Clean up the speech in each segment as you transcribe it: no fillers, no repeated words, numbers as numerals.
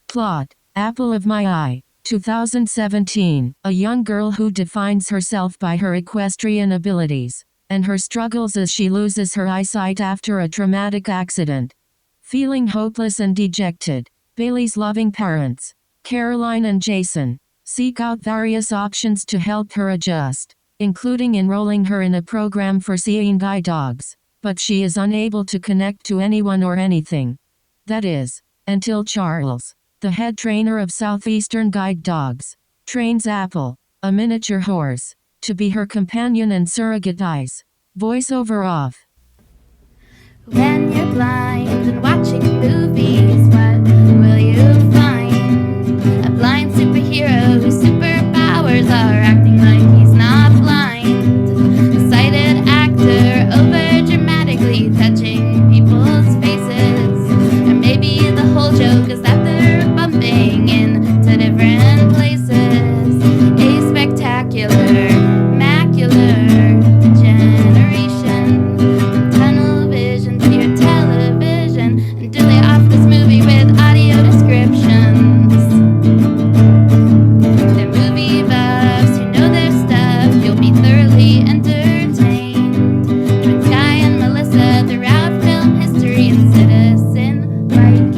Plot: Apple of My Eye. 2017. A young girl who defines herself by her equestrian abilities, and her struggles as she loses her eyesight after a traumatic accident. Feeling hopeless and dejected, Bailey's loving parents, Caroline and Jason, seek out various options to help her adjust, including enrolling her in a program for seeing guide dogs, but she is unable to connect to anyone or anything. That is, until Charles, the head trainer of Southeastern Guide Dogs, trains Apple, a miniature horse, to be her companion and surrogate eyes. Voiceover off. When you're blind and watching movies, what will you find? A blind superhero whose superpowers are acting like he's not blind. A sighted actor over dramatically touching people's faces. Or maybe the whole joke is that they're bumping into different places. A spectacular, macular degeneration. From tunnel vision to your television. And do they offer this movie with audio descriptions? They're movie buffs who know their stuff. You'll be thoroughly entertained. Join Sky and Melissa throughout film history and Citizen White.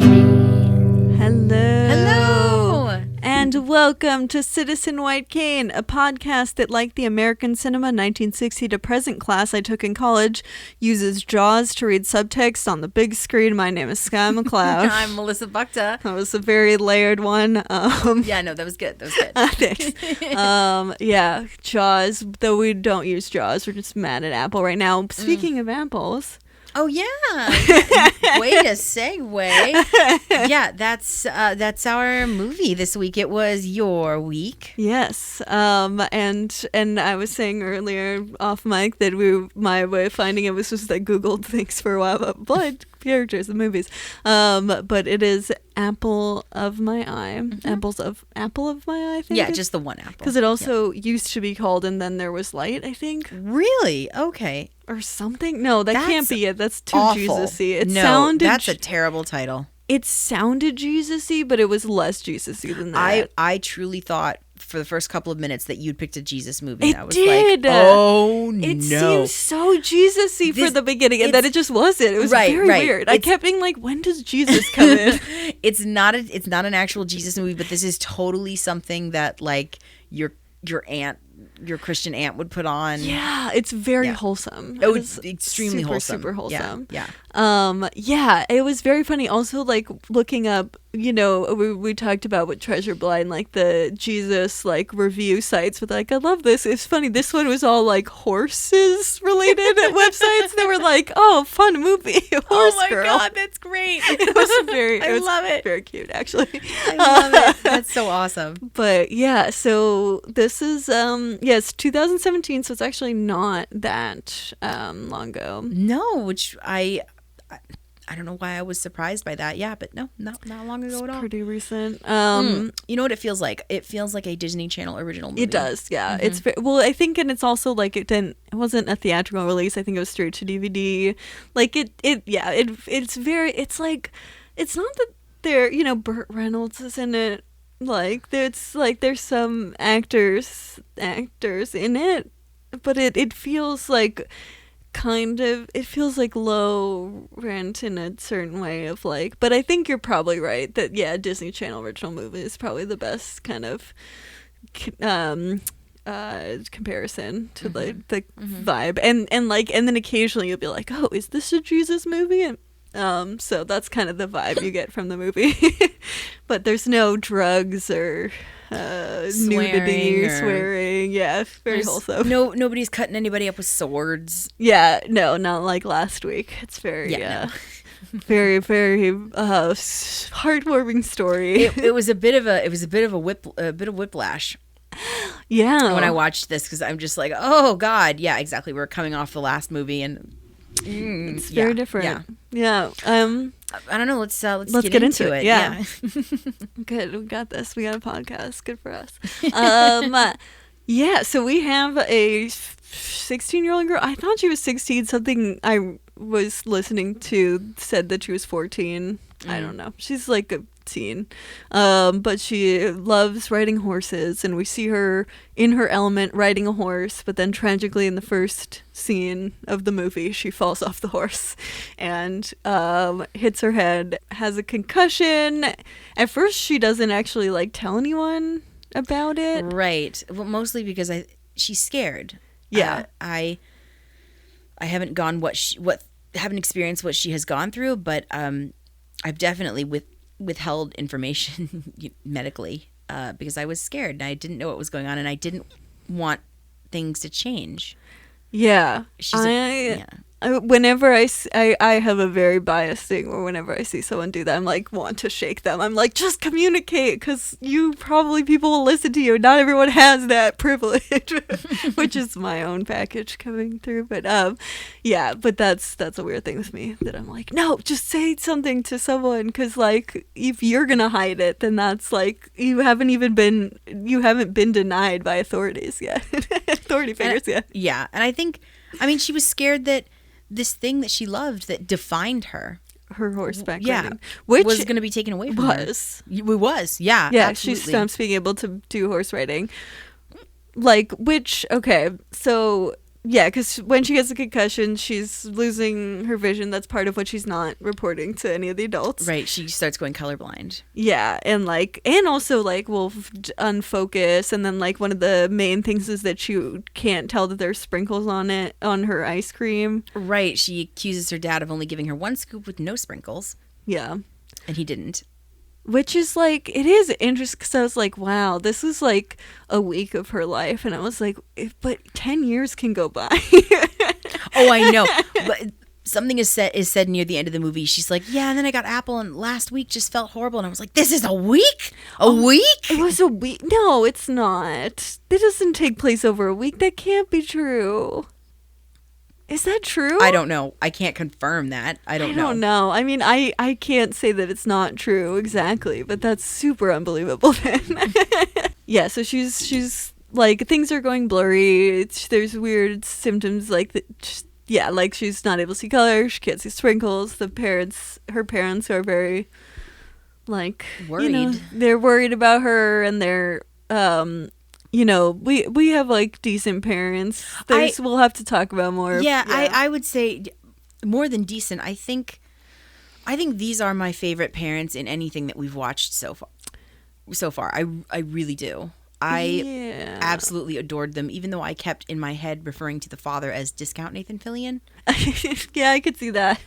Hello. And welcome to Citizen White Cane, a podcast that, like the American Cinema 1960 to present class I took in college, uses JAWS to read subtext on the big screen. My name is Sky McLeod. I'm Melissa Bukta. That was a very layered one. Yeah, no, that was good. Thanks. Yeah, JAWS, though we don't use JAWS. We're just mad at Apple right now. Speaking of apples. Oh, yeah. Way to segue. Yeah, that's our movie this week. It was your week. Yes. And I was saying earlier off mic that my way of finding it was just I Googled things for a while about blind characters in movies. But it is Apple of My Eye. Mm-hmm. Apple of My Eye, I think. Yeah, just the one apple. Because it also used to be called And Then There Was Light, I think. Really? Okay. Or something? No, that's can't be it. That's too awful. Jesus-y. That's a terrible title. It sounded Jesus-y, but it was less Jesus-y than that. I truly thought for the first couple of minutes that you'd picked a Jesus movie. It I was did. Like, oh, no. It seemed so Jesus-y for the beginning, and then it just wasn't. It was very weird. I kept being like, when does Jesus come in? It's not an actual Jesus movie, but this is totally something that like your Christian aunt would put on. Yeah, it's very wholesome. It was extremely wholesome. Super wholesome. Yeah. Yeah, it was very funny. Also, like looking up, we talked about with Treasure Blind, like the Jesus like review sites with like, I love this. It's funny. This one was all like horses related websites. They were like, oh, fun movie. Horse girl. God, that's great. It was very. I love it. Very cute, actually. I love it. That's so awesome. But yeah, so this is it's 2017, so it's actually not that long ago. No, which I don't know why I was surprised by that. Yeah, but no, not long ago at all. Pretty recent. You know what it feels like? It feels like a Disney Channel original movie. It does, yeah. Mm-hmm. I think, and it's also like it wasn't a theatrical release. I think it was straight to DVD. Like it's not that there, Burt Reynolds is in it. Like there's some actors in it, but it feels like it feels like low rent in a certain way of like, but I think you're probably right that Disney Channel original movie is probably the best kind of comparison to the vibe, and then occasionally you'll be like, oh, is this a Jesus movie? And so that's kind of the vibe you get from the movie. But there's no drugs or nudity, swearing. Yeah, very wholesome. Nobody's cutting anybody up with swords. Yeah, no, not like last week. It's very very, very heartwarming story. It was a bit of whiplash. Yeah, when I watched this, because I'm just like, oh God, yeah, exactly. We're coming off the last movie and. It's very different. Yeah. I don't know. Let's get into it. Yeah. Good. We got this. We got a podcast. Good for us. Yeah. So we have a 16-year-old girl. I thought she was 16. Something I was listening to said that she was 14. I don't know. She's like scene. But she loves riding horses, and we see her in her element riding a horse, but then tragically in the first scene of the movie, she falls off the horse and hits her head, has a concussion. At first, she doesn't actually like tell anyone about it. Right. Well, mostly because she's scared. Yeah. I haven't gone haven't experienced what she has gone through, but I've definitely withheld information medically because I was scared and I didn't know what was going on and I didn't want things to change. Yeah. Yeah. Whenever I have a very biased thing where whenever I see someone do that, I'm like, want to shake them. I'm like, just communicate, because people will listen to you. Not everyone has that privilege, which is my own package coming through. But yeah, but that's a weird thing with me, that I'm like, no, just say something to someone, because like, if you're gonna hide it, then that's like, you haven't been denied by authorities yet, authority figures yet. Yeah, and I think, she was scared that this thing that she loved that defined her, horseback yeah, riding, which was going to be taken away from her. It was, yeah, She absolutely. stops being able to do horse riding. Like, okay, so yeah, because when she gets a concussion, she's losing her vision. That's part of what she's not reporting to any of the adults. Right, she starts going colorblind. Yeah, and also will unfocus, and then like one of the main things is that she can't tell that there's sprinkles on her ice cream. Right, she accuses her dad of only giving her one scoop with no sprinkles. Yeah, and he didn't. Which is like, it is interesting, because I was like, wow, this is like a week of her life, and I was like, but 10 years can go by. Oh, I know, but something is said near the end of the movie. She's like, yeah, and then I got Apple, and last week just felt horrible, and I was like, this is a week? A week? It was a week? No, it's not. It doesn't take place over a week. That can't be true. Is that true? I don't know. I can't confirm that. I don't know. I mean, I can't say that it's not true exactly, but that's super unbelievable then. Yeah, so she's like, things are going blurry. There's weird symptoms like that. Yeah, like she's not able to see color. She can't see sprinkles. Her parents are very like worried. They're worried about her, and they're we have like decent parents. We'll have to talk about more. Yeah, I would say more than decent. I think these are my favorite parents in anything that we've watched so far. I really do. I absolutely adored them, even though I kept in my head referring to the father as Discount Nathan Fillion. Yeah, I could see that.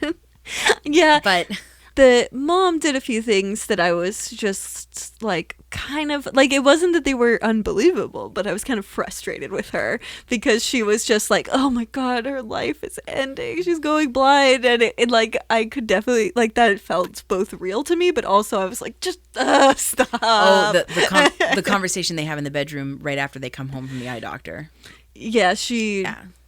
Yeah. But the mom did a few things that I was just like, kind of like, it wasn't that they were unbelievable, but I was kind of frustrated with her, because she was just like, oh my God, her life is ending. She's going blind. And it like, I could definitely, like, that felt both real to me, but also I was like, just stop. Oh, the conversation they have in the bedroom right after they come home from the eye doctor. Yeah,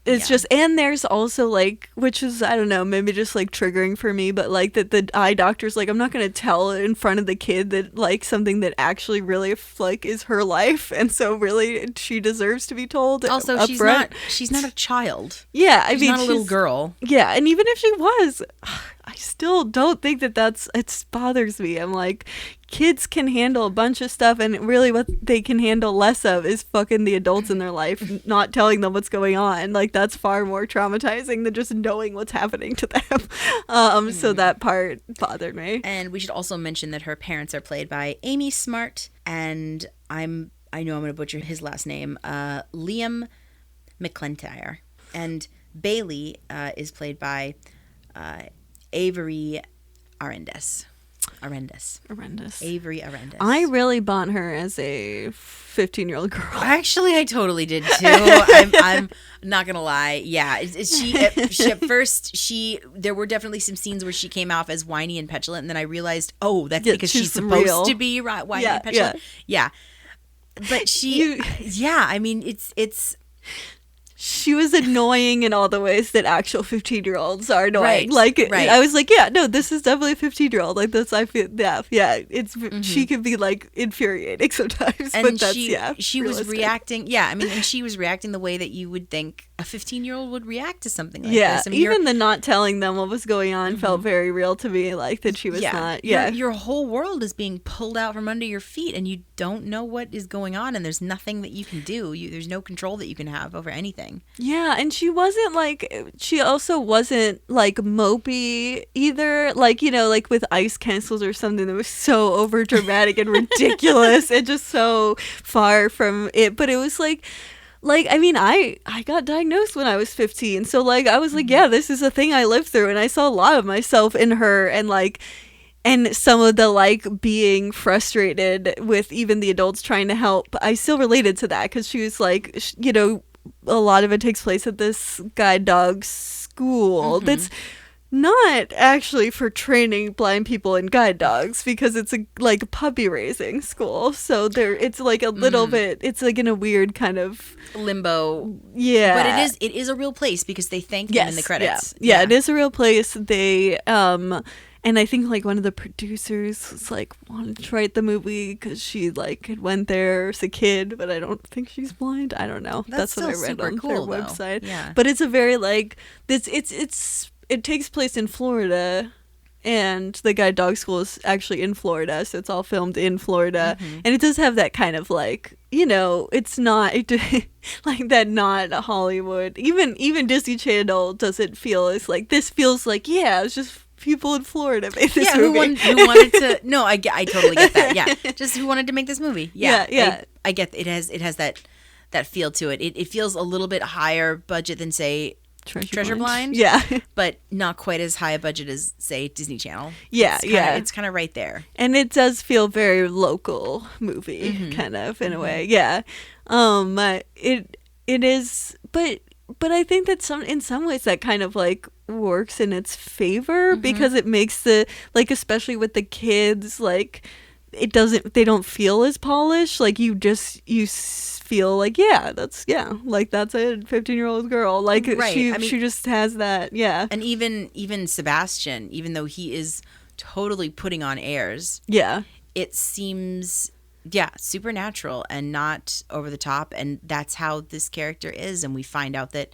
It's just, and there's also like, which is, I don't know, maybe just like triggering for me, but like that the eye doctor's like, I'm not going to tell in front of the kid that like something that actually really like is her life. And so really she deserves to be told. Also, she's not a child. Yeah. She's not a little girl. Yeah. And even if she was, I still don't think that it bothers me. I'm like, kids can handle a bunch of stuff, and really what they can handle less of is fucking the adults in their life, not telling them what's going on. Like, that's far more traumatizing than just knowing what's happening to them. So that part bothered me. And we should also mention that her parents are played by Amy Smart, and I know I'm going to butcher his last name, Liam McClintyre. And Bailey is played by Avery Arendes. Avery Arendes. I really bought her as a 15-year-old girl. Actually, I totally did too. I'm not gonna lie. Yeah, she at first there were definitely some scenes where she came off as whiny and petulant, and then I realized, oh, that's because she's supposed to be whiny and petulant. Yeah. But I mean, it's. She was annoying in all the ways that actual 15-year-olds are annoying. Right. I was like, yeah, no, this is definitely a 15-year-old. Like, this, I feel, yeah, it's, she can be, like, infuriating sometimes. And but that's, she was reacting, and she was reacting the way that you would think a 15-year-old would react to something like Yeah, this. I mean, even the not telling them what was going on felt very real to me, like that she was not. Yeah, your whole world is being pulled out from under your feet, and you don't know what is going on, and there's nothing that you can do. There's no control that you can have over anything. Yeah, and she also wasn't like mopey either. Like, you know, like with ice castles or something that was so over dramatic and ridiculous and just so far from it. But it was like I mean, I got diagnosed when I was 15, so like I was like, yeah, this is a thing I lived through, and I saw a lot of myself in her, and like, and some of the like being frustrated with even the adults trying to help. I still related to that because she was like, you know, a lot of it takes place at this guide dog school that's not actually for training blind people in guide dogs, because it's a like puppy raising school, so it's like a little bit, it's like in a weird kind of limbo. Yeah, but it is a real place because they thank them in the credits. Yeah, it is a real place. They and I think like one of the producers was like wanted to write the movie because she like had went there as a kid, but I don't think she's blind. I don't know. That's what I read on their website. Yeah, but it's a very like this. It takes place in Florida, and the guide dog school is actually in Florida, so it's all filmed in Florida, and it does have that kind of like, you know, it's not like that, not Hollywood. Even Disney Channel doesn't feel as like, this feels like, yeah, it's just people in Florida made this movie. Who wanted to? No, I totally get that. Yeah, just who wanted to make this movie? Yeah. I get it has that feel to it. It feels a little bit higher budget than say Treasure Blind. Yeah, but not quite as high a budget as say Disney Channel. Yeah, it's kind of right there, and it does feel very local movie kind of in a way. Yeah, it is, but I think that in some ways that kind of like works in its favor because it makes the like, especially with the kids, like they don't feel as polished. Like you feel like, that's a 15-year-old girl, like right. She just has that. And even Sebastian, even though he is totally putting on airs, it seems supernatural and not over the top, and that's how this character is. And we find out that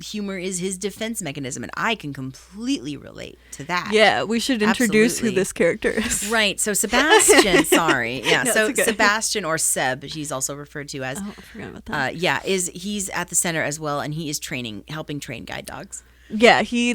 humor is his defense mechanism, and I can completely relate to that. Yeah, we should introduce who this character is. Right, so Sebastian, sorry. Yeah, no, so okay. Sebastian, or Seb, he's also referred to as. Oh, I forgot about that. He's at the center as well, and he is helping train guide dogs. Yeah, he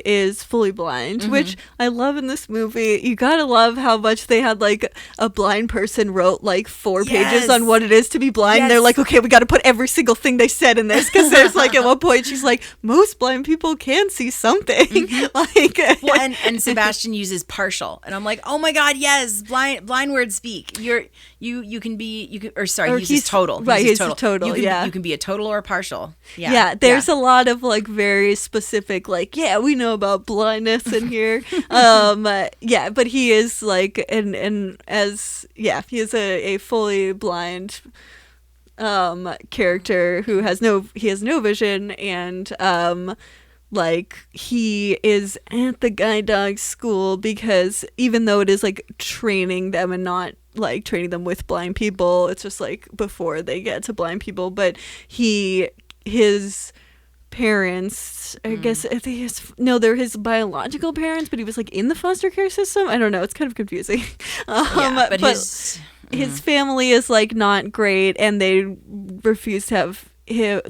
is fully blind, which I love in this movie. You gotta love how much they had like a blind person wrote like 4 pages on what it is to be blind. Yes. They're like, okay, we gotta put every single thing they said in this, because there's like at one point she's like, most blind people can see something. And Sebastian uses partial, and I'm like, oh my god, yes, blind words speak. He's total. Right, he's total. You can be a total or a partial. Yeah, there's a lot of like very specific, like, we know about blindness in here. But he is like, he is a fully blind character who has no vision, and like he is at the guide dog school because even though it is like training them and not like training them with blind people, it's just like before they get to blind people, but his parents, I guess they're his biological parents, but he was like in the foster care system. I don't know, it's kind of confusing. But his family is like not great, and they refuse to have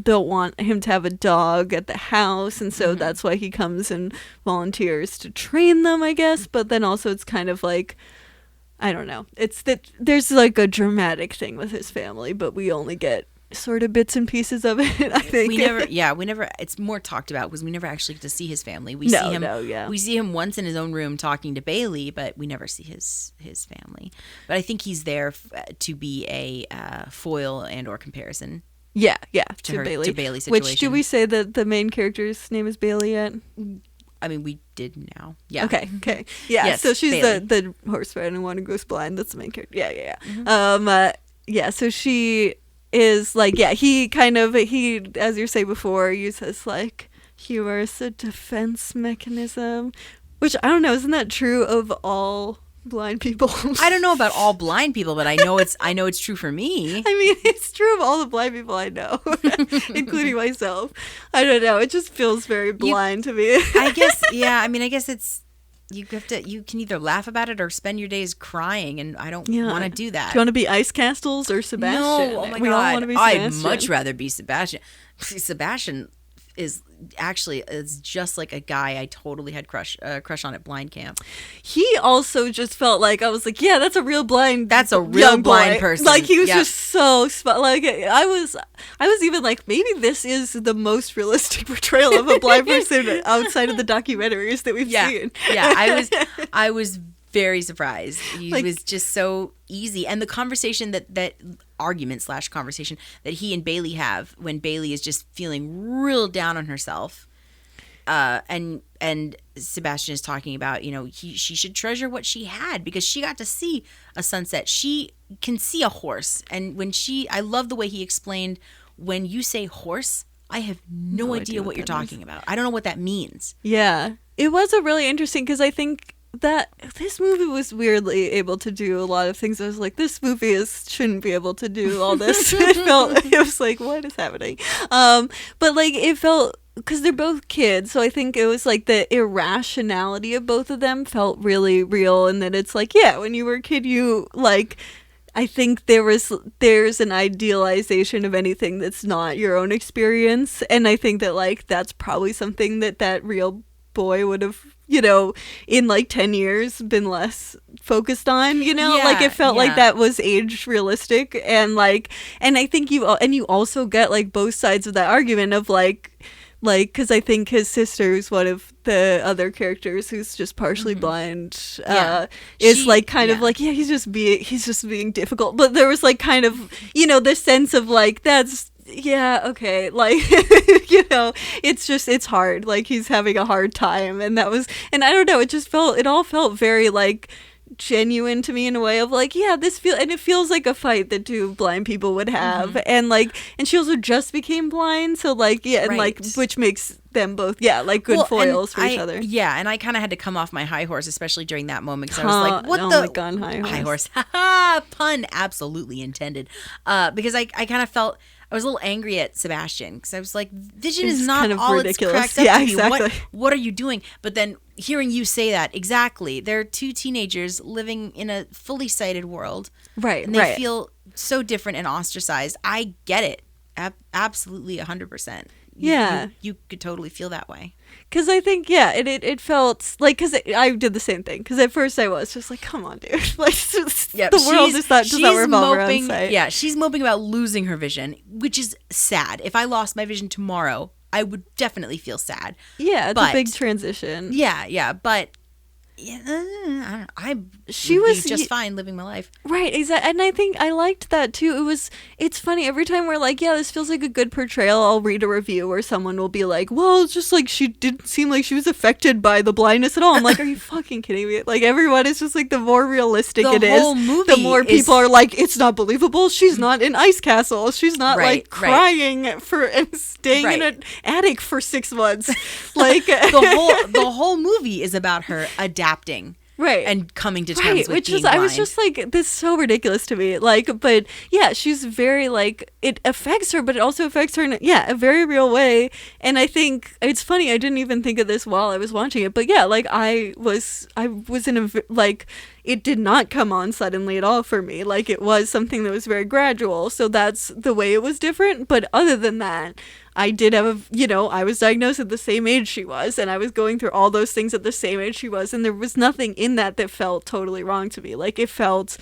don't want him to have a dog at the house, and so that's why he comes and volunteers to train them, I guess. But then also it's kind of like, I don't know, it's that there's like a dramatic thing with his family, but we only get sort of bits and pieces of it. I think we never it's more talked about because we never actually get to see his family. We see him once in his own room talking to Bailey, but we never see his family. But I think he's there to be a foil and or comparison to Bailey's situation. Which, do we say that the main character's name is Bailey yet? I mean, we did now. Yeah. Okay. Yeah. Yes, so she's the horse riding one who goes blind. That's the main character. Yeah. So she is like, he as you say before, uses like humor as a defense mechanism, which I don't know, isn't that true of all blind people. I don't know about all blind people, but I know it's true for me. I mean, it's true of all the blind people I know, including myself. I don't know. It just feels very blind to me. I guess, yeah. I mean, I guess it's you can either laugh about it or spend your days crying, and I don't want to do that. Do you want to be Ice Castles or Sebastian? No, oh my we God. all want to be Sebastian. I'd much rather be Sebastian. Sebastian is just like a guy I totally had crush on at blind camp. He also just felt like, I was like, yeah, that's a real blind. That's a real blind person. Like he was just so like I was even like, maybe this is the most realistic portrayal of a blind person outside of the documentaries that we've seen. Yeah, I was very surprised. He was just so easy, and the conversation that argument / conversation that he and Bailey have when Bailey is just feeling real down on herself, and Sebastian is talking about, she should treasure what she had because she got to see a sunset. She can see a horse, and I love the way he explained, when you say horse, I have no idea what you're talking about. I don't know what that means. Yeah, it was a really interesting, because I think that this movie was weirdly able to do a lot of things. I was like, this movie shouldn't be able to do all this. It was like, what is happening? But like, it felt, because they're both kids, so I think it was like the irrationality of both of them felt really real, and that it's like, yeah, when you were a kid, you like, I think there's an idealization of anything that's not your own experience, and I think that like that's probably something that real boy would have, in like 10 years been less focused on, like it felt like that was age realistic, and I think you also get like both sides of that argument of like because I think his sister is one of the other characters who's just partially blind, is like kind of like, he's just being difficult, but there was like kind of this sense of like, that's okay, like it's hard, like he's having a hard time, and I don't know, it all felt very like genuine to me in a way of like, it feels like a fight that two blind people would have, and she also just became blind, so like and like, which makes them both like good foils for each other. And I kind of had to come off my high horse, especially during that moment, because I was like, what the God, high horse. Pun absolutely intended, because I kind of felt I was a little angry at Sebastian, because I was like, Vision is not kind of all ridiculous. It's cracked up to be. Exactly. What are you doing? But then hearing you say that, exactly, they're two teenagers living in a fully sighted world, right? And they feel so different and ostracized. I get it, absolutely 100%. You could totally feel that way. Because I think, it felt like, because I did the same thing. Because at first I was just like, come on, dude. Like, the world does not revolve around sight. Yeah, she's moping about losing her vision, which is sad. If I lost my vision tomorrow, I would definitely feel sad. Yeah, it's a big transition. Yeah, but I was just fine living my life. Right, exactly. And I think I liked that too. It's funny, every time we're like, this feels like a good portrayal, I'll read a review where someone will be like, well, it's just like she didn't seem like she was affected by the blindness at all. I'm like, are you fucking kidding me? Like, everyone is just like, the more realistic it is, the more people are like, it's not believable. She's not in Ice Castle. She's not like crying and staying in an attic for 6 months. Like the whole movie is about her adapting. Right. And coming to terms with being blind. I was just like, this is so ridiculous to me. Like, but she's very like, it affects her, but it also affects her in a very real way. And I think it's funny, I didn't even think of this while I was watching it, but like I was in a, like, it did not come on suddenly at all for me. Like, it was something that was very gradual. So that's the way it was different. But other than that, I did have, I was diagnosed at the same age she was, and I was going through all those things at the same age she was, and there was nothing in that felt totally wrong to me. Like, it felt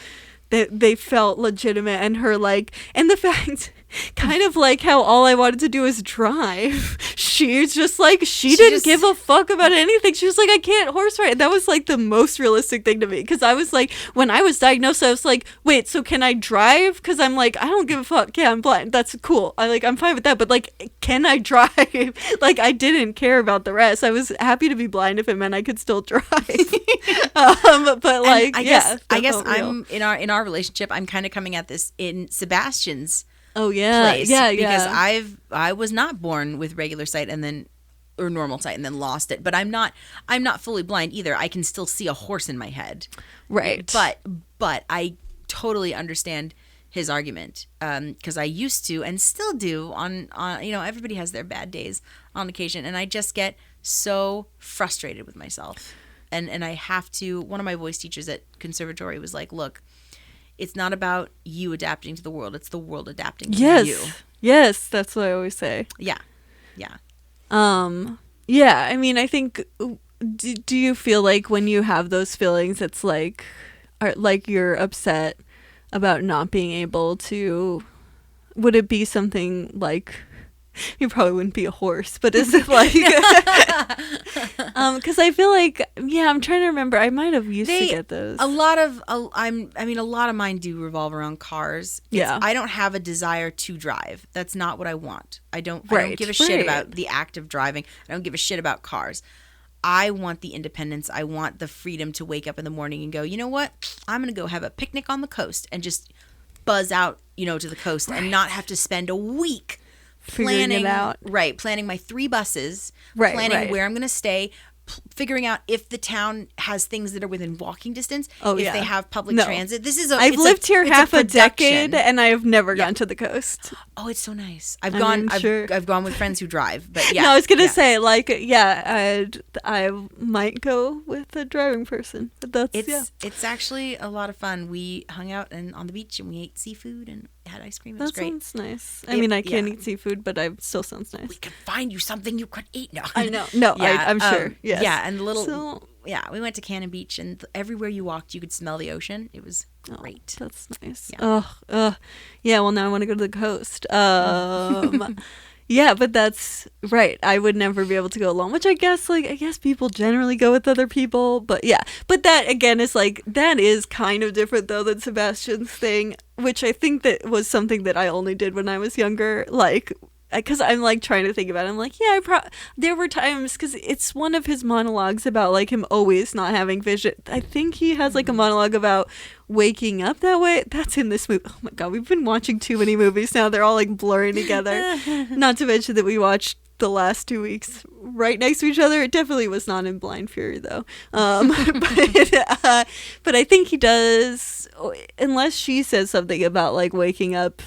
that they felt legitimate, and her, like, and the fact, kind of like how all I wanted to do is drive. She's just like, she didn't give a fuck about anything. She was like, I can't horse ride. That was like the most realistic thing to me, because I was like, when I was diagnosed, I was like, wait, so can I drive? Because I'm like, I don't give a fuck. Yeah, I'm blind. That's cool. I'm fine with that. But like, can I drive? Like, I didn't care about the rest. I was happy to be blind if it meant I could still drive. But like, I guess I'm in our relationship, I'm kind of coming at this in Sebastian's place, because I was not born with regular sight, and then or normal sight and then lost it. But I'm not fully blind either. I can still see a horse in my head. Right. But I totally understand his argument, because I used to and still do on everybody has their bad days on occasion, and I just get so frustrated with myself. And I have to, one of my voice teachers at conservatory was like, look, it's not about you adapting to the world, it's the world adapting to you. Yes, that's what I always say. Yeah. Yeah, I mean, I think, do you feel like when you have those feelings, it's like you're upset about not being able to, would it be something like, you probably wouldn't be a horse, but is it like, because I feel like, I'm trying to remember, I might have used to get those. A lot of mine do revolve around cars. I don't have a desire to drive. That's not what I want. I don't give a shit about the act of driving. I don't give a shit about cars. I want the independence. I want the freedom to wake up in the morning and go, you know what? I'm going to go have a picnic on the coast and just buzz out, to the coast and not have to spend a week planning my 3 buses, planning where I'm going to stay, figuring out if the town has things that are within walking distance, if they have public transit. I've lived here half a decade and I have never gone to the coast. Oh, it's so nice. I've gone with friends who drive, but No, I was gonna say I might go with a driving person, but it's actually a lot of fun. We hung out on the beach and we ate seafood and had ice cream. It was great. That sounds nice. I mean, I can't eat seafood, but it still sounds nice. We could find you something you could eat. No, I know. No, I'm sure. Yes. Yeah, and we went to Cannon Beach, and everywhere you walked, you could smell the ocean. It was great. That's nice. Yeah. Yeah. Well, now I want to go to the coast. Yeah, but that's right. I would never be able to go alone, which I guess people generally go with other people, but yeah. But that again is that is kind of different though than Sebastian's thing, which I think that was something that I only did when I was younger, because I'm trying to think about it. I'm like, there were times, because it's one of his monologues about him always not having vision. I think he has a monologue about waking up that way. That's in this movie. Oh my god, we've been watching too many movies now. They're all blurring together. Not to mention that we watched the last 2 weeks right next to each other. It definitely was not in Blind Fury though. But I think he does, unless she says something about waking up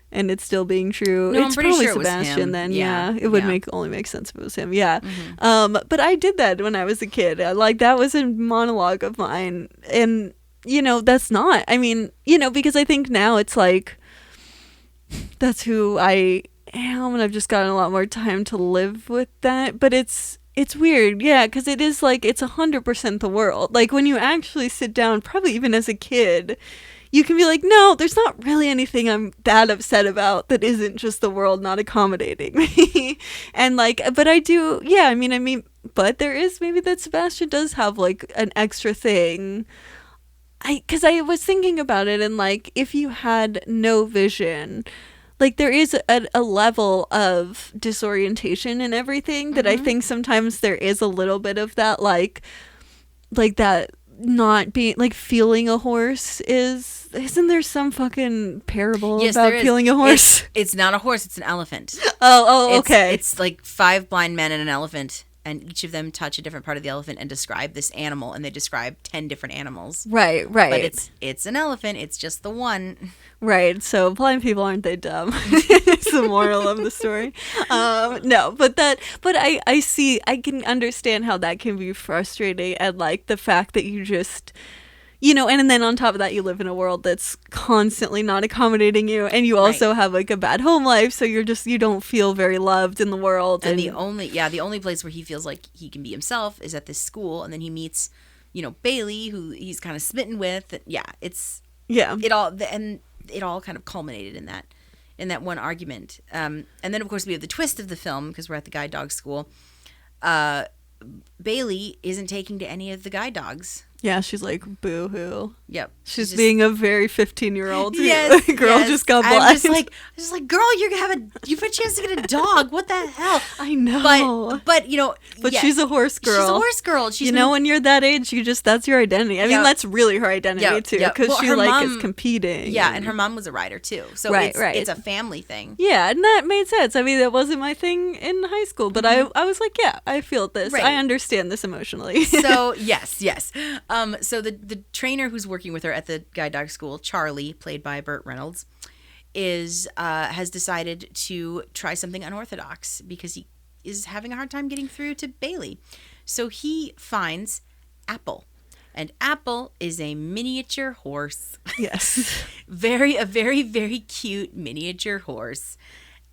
and it's still being true. No, it's I'm pretty probably sure it was Sebastian him. then. Yeah, it would only make sense if it was him. Yeah. Mm-hmm. But I did that when I was a kid. That was a monologue of mine, and that's not. I mean, because I think now it's that's who I am, and I've just gotten a lot more time to live with that. But it's weird, yeah, because it is it's 100% the world. When you actually sit down, probably even as a kid, you can be no, there's not really anything I'm that upset about that isn't just the world not accommodating me. And but I do, I mean, but there is maybe that Sebastian does have an extra thing. Because I was thinking about it, and if you had no vision, there is a level of disorientation and everything that I think sometimes there is a little bit of that, that not being feeling a horse isn't there some fucking parable about feeling a horse? It's not a horse, it's an elephant. Okay. It's 5 blind men and an elephant, and each of them touch a different part of the elephant and describe this animal, and they describe 10 different animals. Right. But it's an elephant, it's just the one. Right, so blind people, aren't they dumb? It's the moral of the story. No, but I can understand how that can be frustrating, and the fact that you just, and then on top of that, you live in a world that's constantly not accommodating you, and you also have a bad home life, so you don't feel very loved in the world. And the only place where he feels like he can be himself is at this school, and then he meets, Bailey, who he's kind of smitten with. It all kind of culminated in that one argument. And then of course we have the twist of the film, because we're at the guide dog school. Bailey isn't taking to any of the guide dogs. Yeah, she's like, boo-hoo. Yep. She's just- being a very 15-year-old Yes, girl yes. just got I'm blind. just like, girl, you've a chance to get a dog. What the hell? I know. But you know, But yes, she's a horse girl. She's a horse girl. She's you know, when you're that age, that's your identity. I mean, Yeah. that's really her identity Yeah, too, yeah. because Well, she her like mom- is competing. Yeah, and her mom was a rider too. So Right, right. it's a family thing. Yeah, and that made sense. I mean, that wasn't my thing in high school, but I was like, yeah, I feel this. Right. I understand this emotionally. So yes. So the trainer who's working with her at the guide dog school, Charlie, played by Burt Reynolds, has decided to try something unorthodox because he is having a hard time getting through to Bailey. So he finds Apple. And Apple is a miniature horse. Yes. A very, very cute miniature horse.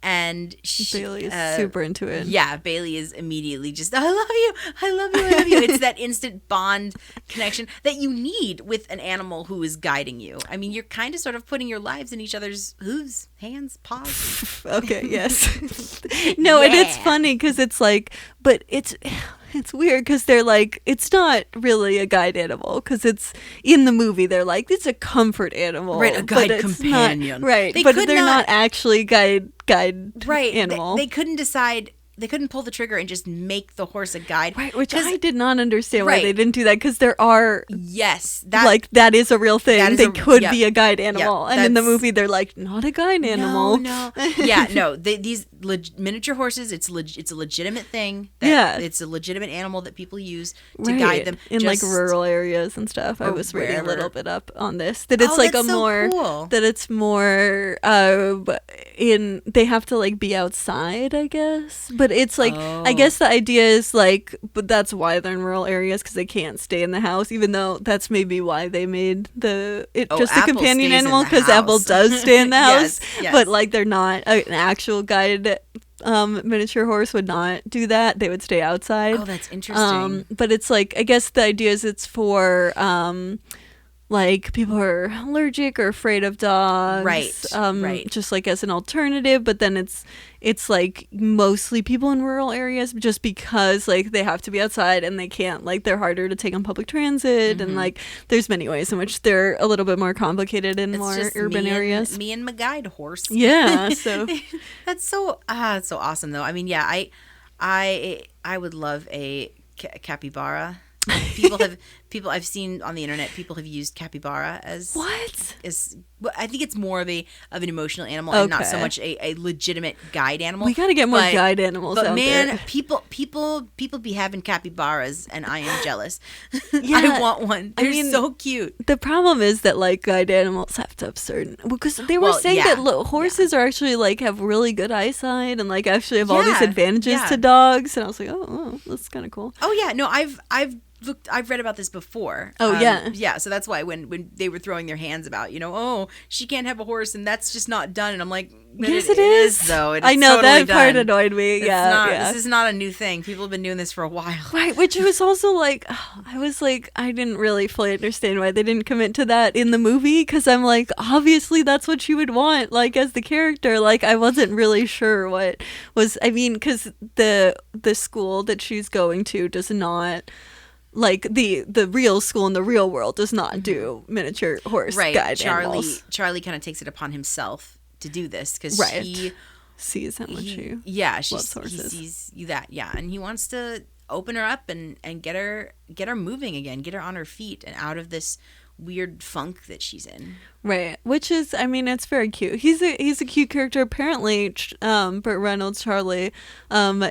And Bailey is super into it. Yeah, Bailey is immediately just, I love you, I love you, I love you. It's that instant bond connection that you need with an animal who is guiding you. I mean, you're kind of sort of putting your lives in each other's hooves, hands, paws. Okay, yes. No, and it's Yeah. funny because it's like, but it's weird because they're like, it's not really a guide animal because it's in the movie. They're like, it's a comfort animal, Right, a but guide it's companion. Not, right, They but could they're not not- actually guide Right. animal. They couldn't decide, they couldn't pull the trigger and just make the horse a guide. Right, which 'Cause- I did not understand why Right. they didn't do that because there are Yes. that is a real thing. that is They a- could yeah. be a guide animal, and in the that's- movie they're like, not a guide animal. No. Yeah, no. These miniature horses, it's a legitimate thing. Yeah. It's a legitimate animal that people use to Right. guide them in like just- rural areas and stuff. I or was reading a wherever. little bit up on this that it's Oh, like that's a so more cool. that it's more in they have to like be outside, I guess. But it's like I Oh. guess the idea is like, but that's why they're in rural areas because they can't stay in the house. Even though that's maybe why they made just a Apple companion stays in animal the because Apple house. does stay in the house. Yes. But like they're not an actual guide. Miniature horse would not do that. They would stay outside. Oh, that's interesting. But it's like, I guess the idea is it's for like people who are allergic or afraid of dogs, Right, right. Just like as an alternative. But then it's like mostly people in rural areas, just because like they have to be outside and they can't, like they're harder to take on public transit, and like there's many ways in which they're a little bit more complicated in It's more just urban areas. Me and my guide horse. Yeah, so That's so it's so awesome though. I mean, yeah, I would love a capybara. People I've seen on the internet, people have used capybara as what? well, I think it's more of an emotional animal and not so Okay. much a legitimate guide animal. We got to get more But- guide animals But out man, there. people be having capybaras, and I am jealous. Yeah, I want one. I They're mean, so cute. The problem is that like guide animals have to have certain, because they were Well, saying yeah, that horses are actually like have really good eyesight and like actually have all these Yeah, advantages yeah. to dogs, and I was like, oh that's kind of cool. Oh yeah, no, I've read about this before. Oh, yeah. yeah. So that's why when they were throwing their hands about, oh, she can't have a horse, and that's just not done. And I'm like, but Yes, it is though. It is I know totally that part done. annoyed me. It's Yeah, not, yeah. This is not a new thing. People have been doing this for a while. Right, which was also like, I was like, I didn't really fully understand why they didn't commit to that in the movie, because I'm like, obviously that's what you would want, like, as the character. Like, I wasn't really sure what was, I mean, because the school that she's going to does not, like, the real school in the real world does not do miniature horse guide animals. Charlie kind of takes it upon himself to do this because Right. he Sees how much you loves loves he horses. sees that, yeah, and he wants to open her up and get her moving again, get her on her feet and out of this weird funk that she's in. Right, which is, I mean, it's very cute. He's a cute character. Apparently, Burt Reynolds, Charlie,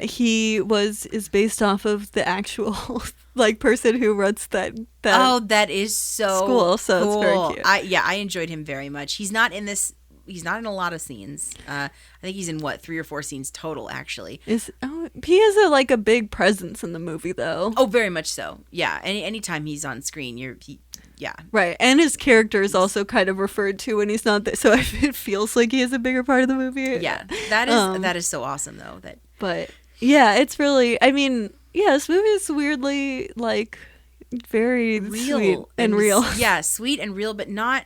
he is based off of the actual like person who runs that. Oh, that is so school, so it's very cool. cute. I enjoyed him very much. He's not in a lot of scenes. I think he's in 3 or 4 scenes total, actually. He has a big presence in the movie though. Oh, very much so. Yeah. Anytime he's on screen, yeah. Right, and his character is also kind of referred to when he's not there, so it feels like he is a bigger part of the movie. Yeah. That is so awesome though. But yeah, it's really, I mean, yeah, this movie is weirdly like very Real sweet and real. Yeah, sweet and real, but not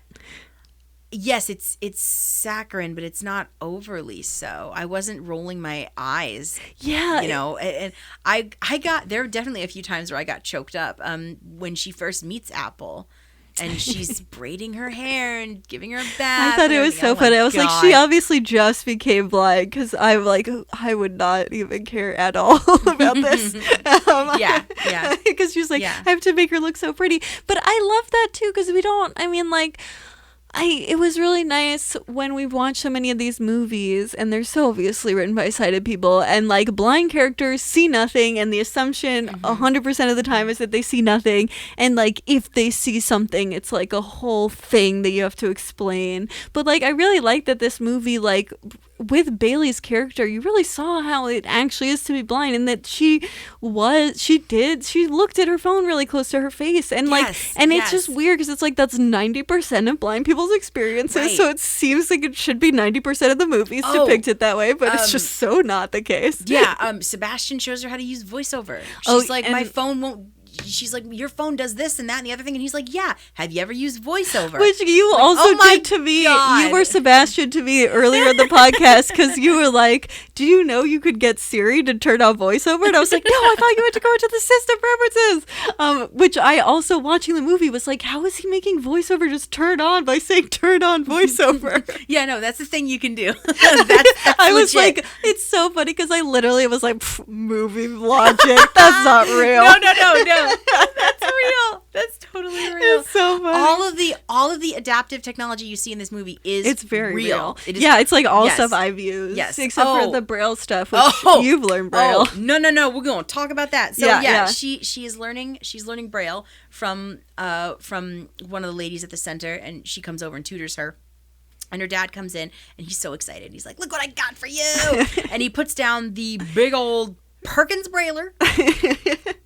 yes, it's saccharine, but it's not overly so. I wasn't rolling my eyes. Yeah. And I got, there were definitely a few times where I got choked up when she first meets Apple. And she's braiding her hair and giving her a bath. I thought it was so funny. I was like, she obviously just became blind, because I'm like, I would not even care at all about this. Yeah. Because she's like, I have to make her look so pretty. But I love that too, because it was really nice when we've watched so many of these movies, and they're so obviously written by sighted people, and like blind characters see nothing, and the assumption 100% of the time is that they see nothing, and like if they see something, it's like a whole thing that you have to explain. But like I really like that this movie, like with Bailey's character, you really saw how it actually is to be blind, and that she looked at her phone really close to her face, and it's just weird, because it's like that's 90% of blind people's experiences, right. So it seems like it should be 90% of the movies depicted that way, but it's just so not the case. Sebastian shows her how to use voiceover. She's like, my phone won't. She's like, your phone does this and that and the other thing, and he's like, yeah, have you ever used voiceover? Which you also did to me. God. You were Sebastian to me earlier in the podcast, because you were like, do you know you could get Siri to turn on voiceover? And I was like, no, I thought you had to go into the system preferences. Which I also, watching the movie, was like, how is he making voiceover just turn on by saying turn on voiceover? Yeah, no, that's the thing you can do. that's I was like, it's so funny, because I literally was like, movie logic, that's not real. No. That's real. That's totally real. It's so funny. All of the adaptive technology you see in this movie it's very real. It is, it's like all stuff I've used. Yes. Except for the Braille stuff, which you've learned Braille. No, we're going to talk about that. So she is learning Braille from one of the ladies at the center, and she comes over and tutors her. And her dad comes in, and he's so excited. He's like, look what I got for you. And he puts down the big old Perkins Brailer.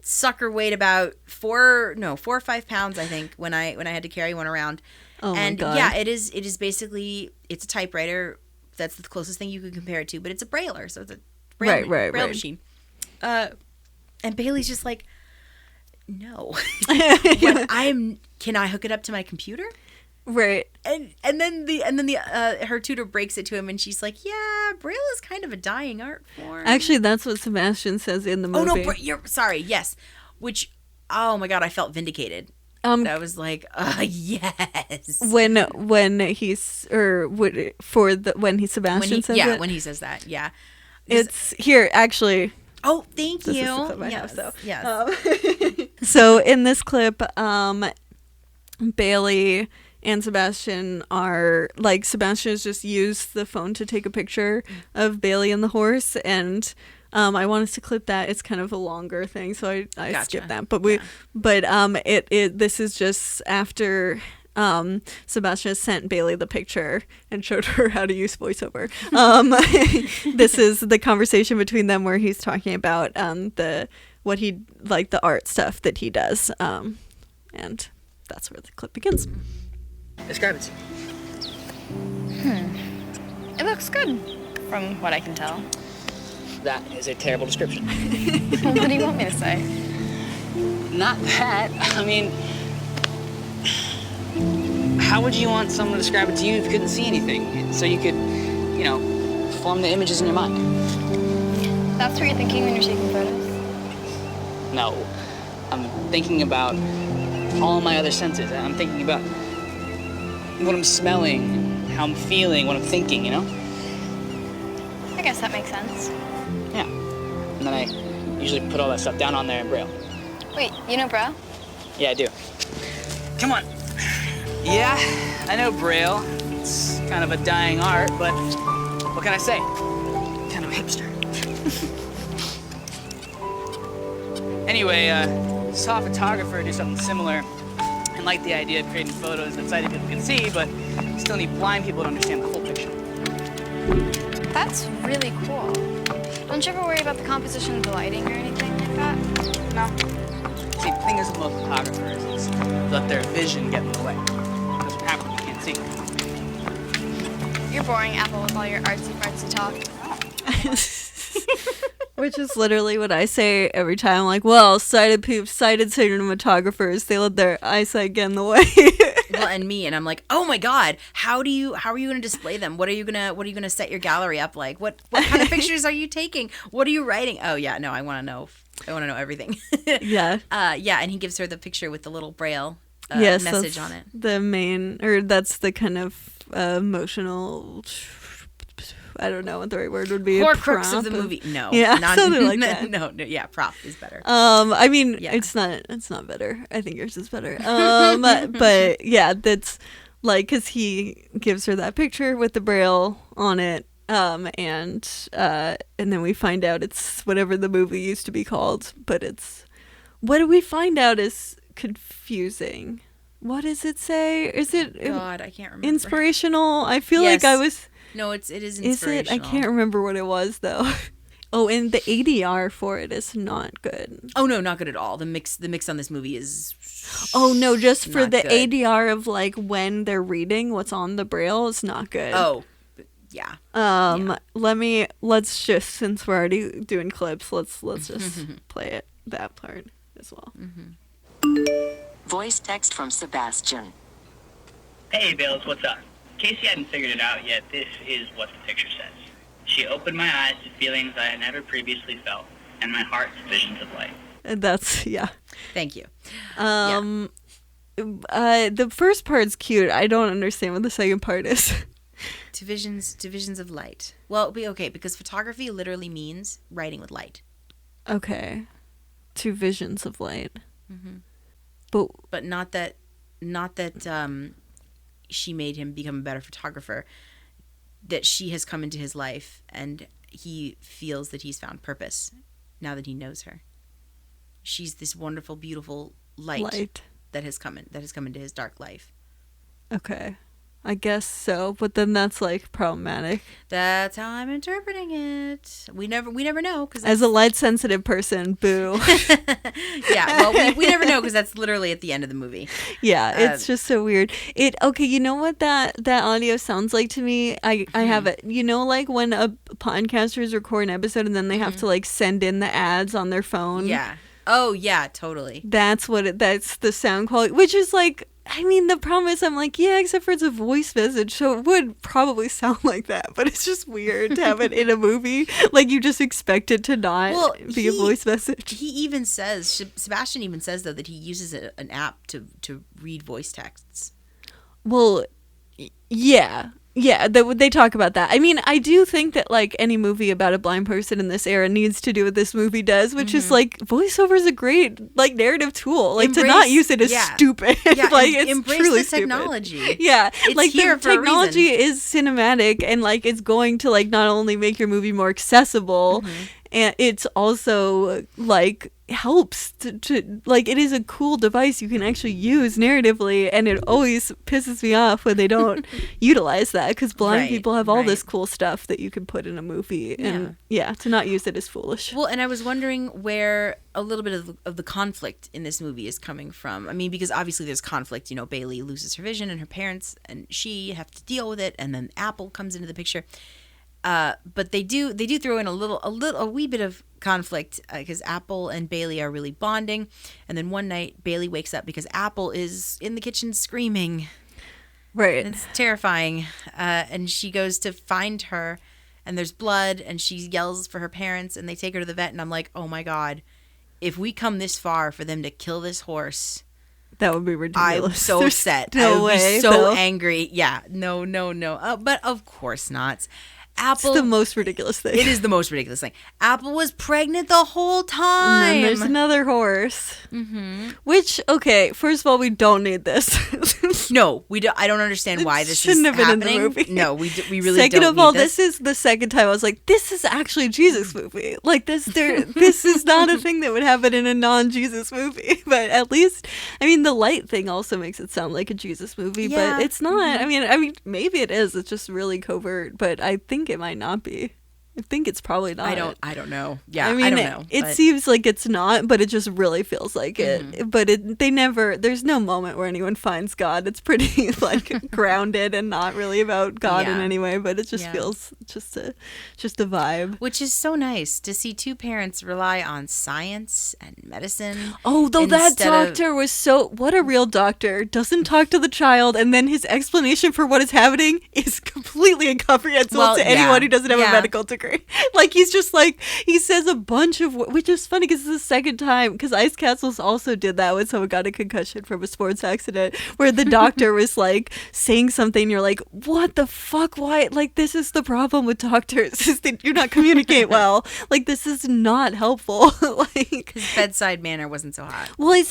Sucker weighed about 4 or 5 pounds, I think, when I had to carry one around. Oh my God. Yeah, it is basically, it's a typewriter. That's the closest thing you could compare it to, but it's a brailer, so it's a braille machine. And Bailey's just like, no. Can I hook it up to my computer? Right. And then her tutor breaks it to him, and she's like, yeah, Braille is kind of a dying art form. Actually, that's what Sebastian says in the movie. Oh no, you're sorry. Yes. Which, oh my God, I felt vindicated. I was like, yes. When he says that, yeah. It's here actually. Oh, thank you. This is the clip I have, Yes. So in this clip, Bailey and Sebastian are like, Sebastian has just used the phone to take a picture of Bailey and the horse, and I want us to clip that. It's kind of a longer thing, so I Gotcha. skipped that. But this is just after Sebastian has sent Bailey the picture and showed her how to use voiceover. This is the conversation between them where he's talking about the art stuff that he does, and that's where the clip begins. Describe it. It looks good, from what I can tell. That is a terrible description. What do you want me to say? Not that. I mean, how would you want someone to describe it to you if you couldn't see anything? So you could, form the images in your mind. That's what you're thinking when you're taking photos? No. I'm thinking about all my other senses. I'm thinking about what I'm smelling, how I'm feeling, what I'm thinking, I guess that makes sense. Yeah. And then I usually put all that stuff down on there in Braille. Wait, you know Braille? Yeah, I do. Come on. Yeah, I know Braille. It's kind of a dying art, but what can I say? Kind of a hipster. Anyway, saw a photographer do something similar and liked the idea of creating photos that sighted people can see, but still need blind people to understand the whole picture. That's really cool. Don't you ever worry about the composition of the lighting or anything like that? No. See, the thing is with most photographers is let their vision get in the way. That's what happens when you can't see. You're boring, Apple, with all your artsy-fartsy talk. Which is literally what I say every time. Like, well, sighted cinematographers, they let their eyesight get in the way. Well, and me, and I'm like, oh my god, how are you going to display them? What are you gonna set your gallery up like? What kind of pictures are you taking? What are you writing? Oh yeah, no, I want to know everything. Yeah. Yeah, and he gives her the picture with the little braille Yes, message that's on it. the main, or that's the kind of emotional. I don't know what the right word would be. Horcrux of prop the movie. No. Yeah, something like that. No, yeah, prop is better. I mean, Yeah. it's not better. I think yours is better. But yeah, that's like, because he gives her that picture with the braille on it. And then we find out it's whatever the movie used to be called, but it's, what do we find out is confusing. What does it say? Is it God, I can't remember. inspirational? I feel like Yes. I was. No, it is Is inspirational. it? I can't remember what it was though. Oh, and the ADR for it is not good. Oh no, not good at all. The mix on this movie is. Oh no, just for not the good. ADR of like when they're reading what's on the braille is not good. Oh, yeah. Let's just, since we're already doing clips, let's just play it, that part as well. Voice text from Sebastian. Hey, Bales, what's up? In case you hadn't figured it out yet, this is what the picture says. She opened my eyes to feelings I had never previously felt, and my heart to visions of light. And that's, yeah. Thank you. The first part's cute. I don't understand what the second part is. To visions of light. Well, okay, because photography literally means writing with light. Okay. Two visions of light. But Not that she made him become a better photographer. That she has come into his life and he feels that he's found purpose now that he knows her. She's this wonderful, beautiful light. that has come into his dark life. Okay. I guess so, but then that's like problematic. That's how I'm interpreting it. We never know because As a light sensitive person, boo. yeah. Well, we never know because that's literally at the end of the movie. Yeah, it's just so weird. Okay, you know what that audio sounds like to me? I have it. You know, like when a podcasters record an episode and then they have to like send in the ads on their phone. Yeah. Oh yeah, totally. That's the sound quality, which is like, I mean, the problem is I'm like, yeah, except for it's a voice message, so it would probably sound like that, but it's just weird to have it in a movie. Like, you just expect it to not be a voice message. He even says, Sebastian even says, though, that he uses an app to read voice texts. Well, yeah. Yeah, they talk about that. I mean, I do think that, like, any movie about a blind person in this era needs to do what this movie does, which is, like, voiceover is a great, like, narrative tool. Like, to not use it is stupid. Yeah, like, it's embrace truly the technology. Stupid. Yeah, It's like, here the for a technology reason. is cinematic, and, like, it's going to, like, not only make your movie more accessible, and it's also, like, helps to like, it is a cool device you can actually use narratively, and it always pisses me off when they don't utilize that, because blind people have all this cool stuff that you can put in a movie, and to not use it is foolish. Well, and I was wondering where a little bit of the conflict in this movie is coming from. I mean, because obviously there's conflict, you know, Bailey loses her vision and her parents and she have to deal with it, and then Apple comes into the picture. But they do throw in a wee bit of conflict because Apple and Bailey are really bonding, and then one night Bailey wakes up because Apple is in the kitchen screaming. Right. And it's terrifying, and she goes to find her, and there's blood, and she yells for her parents, and they take her to the vet, and I'm like, oh my god, if we come this far for them to kill this horse. That would be ridiculous. I'm so upset. No I would way, be so though. angry. Yeah, no. But of course not. Apple. It's the most ridiculous thing. It is the most ridiculous thing. Apple was pregnant the whole time. And then there's another horse. Which, okay, first of all, we don't need this. No, we do, I don't understand why this shouldn't is have been happening. in the movie. No, we really Second don't of all, need this is the second time I was like, this is actually a Jesus movie. Like, this is not a thing that would happen in a non-Jesus movie. But at least, I mean, the light thing also makes it sound like a Jesus movie, Yeah. but it's not. I mean, maybe it is. It's just really covert, but I think it might not be. think it's probably not. I don't know. Yeah, I mean, I don't know. It but- seems like it's not, but it just really feels like it. But there's no moment where anyone finds God. It's pretty like grounded and not really about God in Yeah. any way, but it just Yeah. feels just a vibe. Which is so nice to see two parents rely on science and medicine. Oh, though that instead of- doctor was what a real doctor. Doesn't talk to the child, and then his explanation for what is happening is completely incomprehensible to anyone who doesn't have a medical degree. Like, he's just like, he says a bunch of, which is funny because it's the second time, because Ice Castles also did that when someone got a concussion from a sports accident, where the doctor was like saying something, and you're like, what the fuck? Why? Like, this is the problem with doctors, is that you not communicate well. Like, this is not helpful. Like, His bedside manner wasn't so hot. well,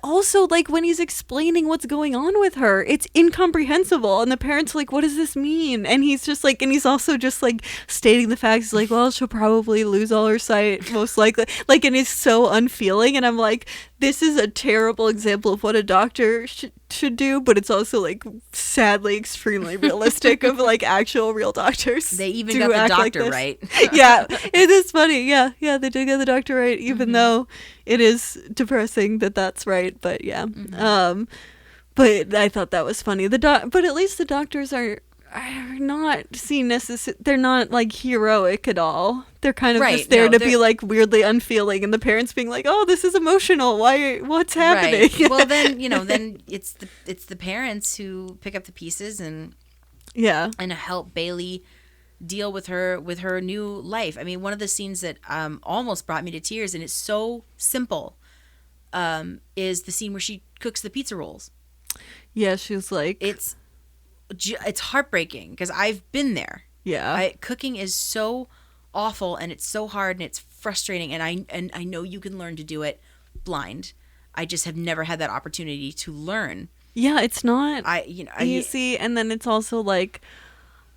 also, like, when he's explaining what's going on with her, it's incomprehensible. And the parents are like, what does this mean? And he's just like, and he's also just like stating the facts. He's like, well, she'll probably lose all her sight, most likely. Like, and it's so unfeeling. And I'm like, this is a terrible example of what a doctor should do, but it's also like sadly extremely realistic of like actual real doctors. They even do got the act like doctor this. right. Yeah, it is funny. Yeah, they did get the doctor right, even though it is depressing that that's right. But yeah, but I thought that was funny. But at least the doctors are not seen they're not like heroic at all. They're kind of Right, just there no, to be like weirdly unfeeling, and the parents being like, "Oh, this is emotional. What's happening?" Right. Well, then then it's the parents who pick up the pieces and yeah, help Bailey deal with her new life. I mean, one of the scenes that almost brought me to tears, and it's so simple, is the scene where she cooks the pizza rolls. yeah. She's like, It's heartbreaking because I've been there. yeah, Cooking is so awful, and it's so hard, and it's frustrating, and I know you can learn to do it blind. I just have never had that opportunity to learn. yeah. It's not easy, and then it's also like,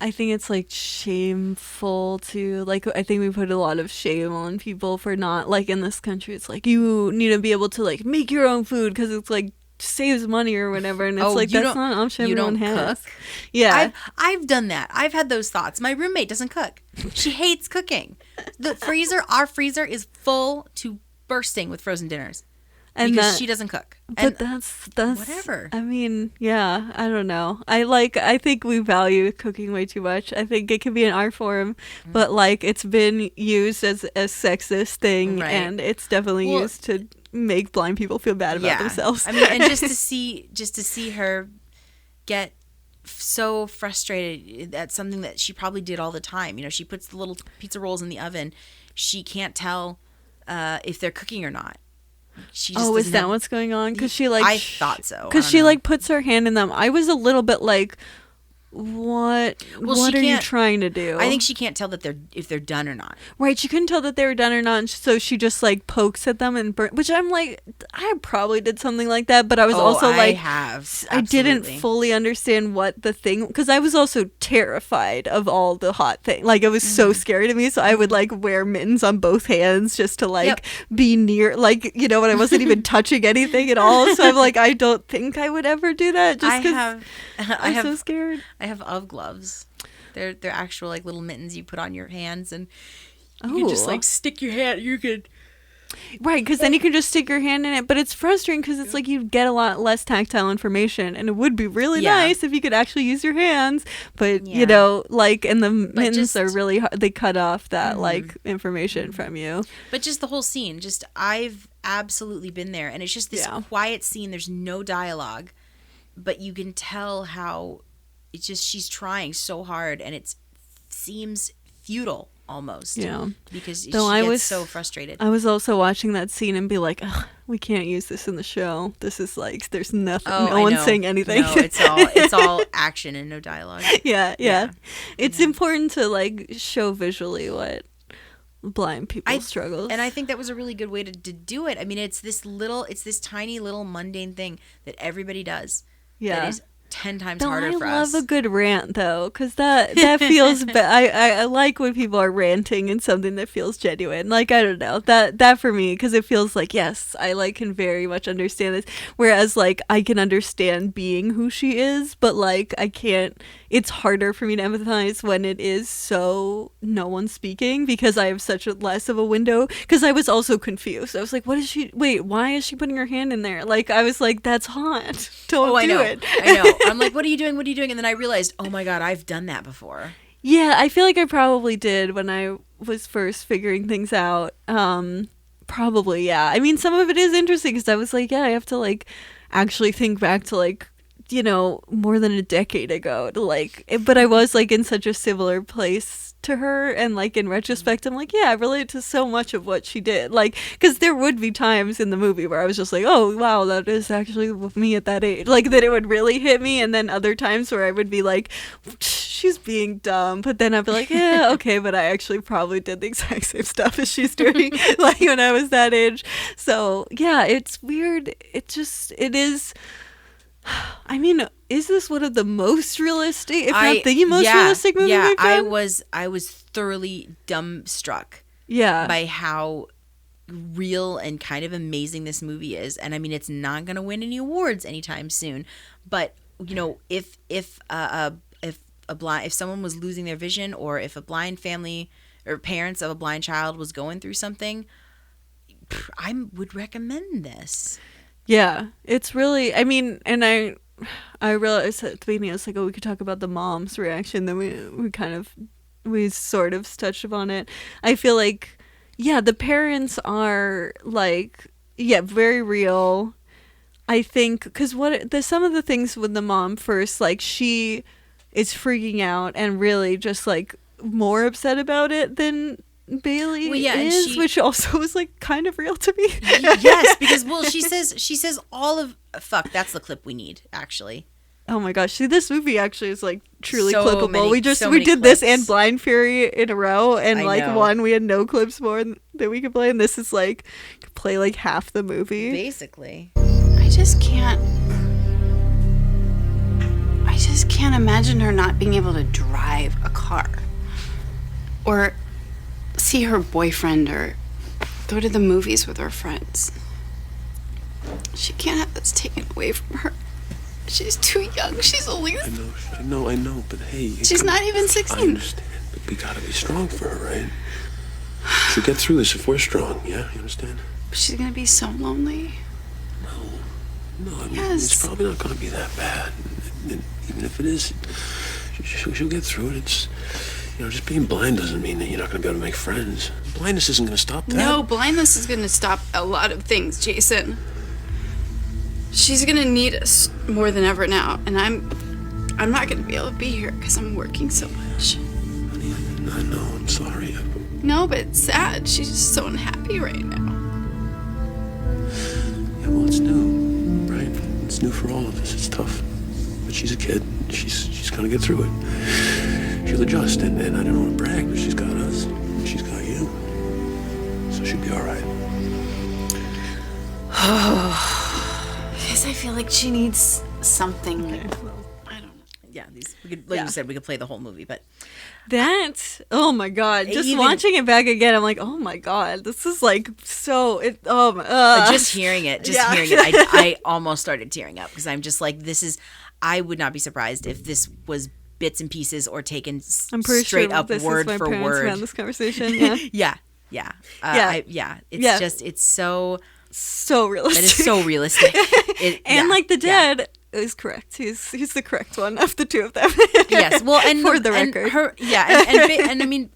I think it's like shameful to like, I think we put a lot of shame on people for not, like, in this country it's like you need to be able to like make your own food because it's like saves money or whatever, and it's like, that's not an option everyone has. cook? Yeah, I've done that. I've had those thoughts. My roommate doesn't cook. She hates cooking. Our freezer is full to bursting with frozen dinners and because she doesn't cook. but And that's whatever. I mean, yeah, I don't know. I think we value cooking way too much. I think it can be an art form, but like, it's been used as a sexist thing, Right. and it's definitely Well, used to make blind people feel bad about themselves. I mean, and just to see her get so frustrated at something that she probably did all the time. You know, she puts the little pizza rolls in the oven. She can't tell if they're cooking or not. She just is doesn't that have- what's going on? Because she like, I thought so. I because don't she know. like puts her hand in them. I was a little bit like, what Well, she are you can't- trying to do? I think she can't tell that if they're done or not. right, she couldn't tell that they were done or not, and so she just like pokes at them and which I'm like, I probably did something like that, but I was also like, I didn't absolutely. fully understand what the thing, because I was also terrified of all the hot thing. Like, it was so scary to me, so I would like wear mittens on both hands just to like Yep. be near, like, you know, when I wasn't even touching anything at all. So I'm like, I don't think I would ever do that, just because I'm so scared. I have UGG gloves. They're actual like little mittens you put on your hands, and you can just Oh. like stick your hand. You could. Right, because then you can just stick your hand in it, but it's frustrating because it's like you get a lot less tactile information, and it would be really Yeah. nice if you could actually use your hands, but Yeah. you know, like, and the mittens just- are really hard, they cut off that like information from you. But just the whole scene, I've absolutely been there, and it's just this Yeah. quiet scene. There's no dialogue, but you can tell how it's just she's trying so hard, and it seems futile almost. Yeah. because she Though I gets was- so frustrated. I was also watching that scene and be like, ugh, we can't use this in the show. This is like, there's nothing, no I one's know. saying anything. No, it's all action and no dialogue. yeah. It's important to like show visually what blind people struggles. And I think that was a really good way to do it. I mean, it's this tiny little mundane thing that everybody does. yeah. That is 10 times Though harder I for love us. a good rant though, because that feels. I like when people are ranting in something that feels genuine. Like, I don't know, that for me, because it feels like, yes, I like can very much understand this. Whereas like I can understand being who she is, but like I can't it's harder for me to empathize when it is so no one speaking, because I have such a less of a window. Because I was also confused. I was like, why is she putting her hand in there? Like, I was like, that's hot. Don't do it. I know. I'm like, what are you doing? And then I realized, oh my God, I've done that before. Yeah, I feel like I probably did when I was first figuring things out. Probably, yeah. I mean, some of it is interesting because I was like, yeah, I have to like actually think back to like, you know, more than a decade ago to like, but I was like in such a similar place to her, and like in retrospect I'm like, yeah, I relate to so much of what she did, like, because there would be times in the movie where I was just like, oh wow, that is actually me at that age, like that it would really hit me, and then other times where I would be like, she's being dumb, but then I'd be like, yeah, okay, but I actually probably did the exact same stuff as she's doing like when I was that age. So yeah, it's weird. It is. I mean, is this one of the most realistic, if not the most realistic movie we've done? I was thoroughly dumbstruck by how real and kind of amazing this movie is. And I mean, it's not going to win any awards anytime soon. But, you know, if someone was losing their vision, or if a blind family or parents of a blind child was going through something, I would recommend this. Yeah, it's really, I mean, and I realized at the beginning, I was like, oh, we could talk about the mom's reaction. Then we sort of touched upon it. I feel like, yeah, the parents are like, yeah, very real. I think, because some of the things with the mom first, like she is freaking out and really just like more upset about it than Bailey is, which also was like kind of real to me. Yes, because she says all of that's the clip we need, actually. Oh my gosh, see, this movie actually is like truly clippable. We did this and Blind Fury in a row, and one we had no clips more that we could play, and this is like play like half the movie basically. I just can't imagine her not being able to drive a car or see her boyfriend or go to the movies with her friends. She can't have this taken away from her. She's too young. She's only... I know, but hey... She's not even 16. I understand, but we gotta be strong for her, right? She'll get through this if we're strong, yeah? You understand? But she's gonna be so lonely. No, I mean, it's probably not gonna be that bad. And even if it is, she'll get through it. It's... You know, just being blind doesn't mean that you're not going to be able to make friends. Blindness isn't going to stop that. No, blindness is going to stop a lot of things, Jason. She's going to need us more than ever now, and I'm not going to be able to be here because I'm working so much. Honey, I know, I'm sorry. No, but it's sad. She's just so unhappy right now. Yeah, well, it's new, right? It's new for all of us. It's tough. But she's a kid. She's going to get through it. She'll adjust, and I don't want to brag, but she's got us. She's got you. So she'll be all right. Because I feel like she needs something. Okay. I don't know. Yeah, you said, we could play the whole movie, but... oh my God, just watching it back again, I'm like, oh my God, this is like so, just hearing it, I almost started tearing up, because I'm just like, I would not be surprised if this was bits and pieces or taken straight up word for word. Around this conversation, yeah. It's so realistic. It is so realistic. Like the dad is correct. He's the correct one of the two of them. Yes, well, and for the record, and I mean,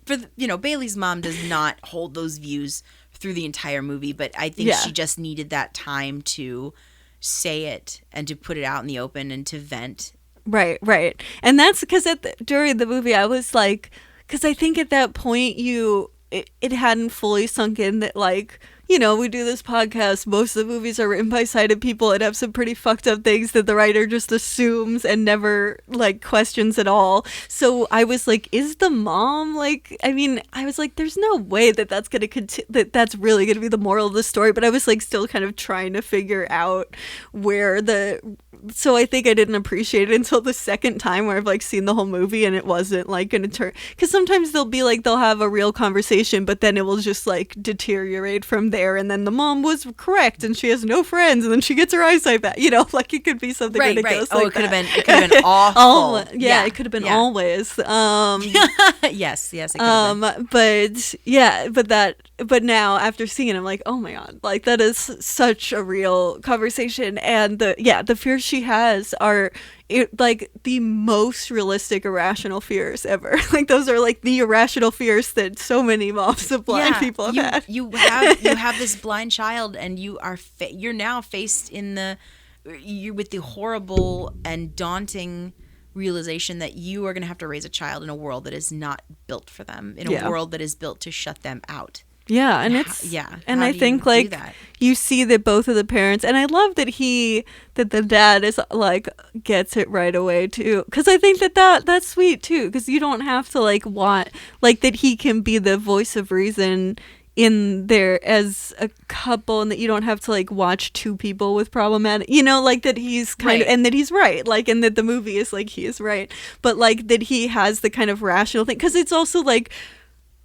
Bailey's mom does not hold those views through the entire movie, but I think she just needed that time to say it and to put it out in the open and to vent. Right. And that's because during the movie, I was like, because I think at that point it hadn't fully sunk in that, like, you know, we do this podcast, most of the movies are written by sighted people and have some pretty fucked up things that the writer just assumes and never, like, questions at all. So I was like, is the mom, like, I mean, I was like, there's no way that's going to that's really going to be the moral of the story. But I was, like, still kind of trying to figure out so I think I didn't appreciate it until the second time where I've, like, seen the whole movie and it wasn't, like, going to turn, because sometimes they'll have a real conversation, but then it will just, like, deteriorate from there, and then the mom was correct, and she has no friends, and then she gets her eyesight back. Like it could be something ridiculous. Oh, like it could have that. been. It could have been awful. It could have been always. Yes, it could have been. But now after seeing it, I'm like, oh my god, like that is such a real conversation, and the fears she has are like the most realistic irrational fears ever. Like those are like the irrational fears that so many moms of blind people have had. You have this blind child, and you're now faced you're with the horrible and daunting realization that you are going to have to raise a child in a world that is not built for them, in a world that is built to shut them out. Yeah, and and I think like you see that both of the parents, and I love that the dad is like gets it right away too, because I think that's sweet too, because you don't have to like want like that he can be the voice of reason in there as a couple, and that you don't have to like watch two people with problematic, like that he's kind of, and that he's right, like, and that the movie is like he is right, but like that he has the kind of rational thing, because it's also like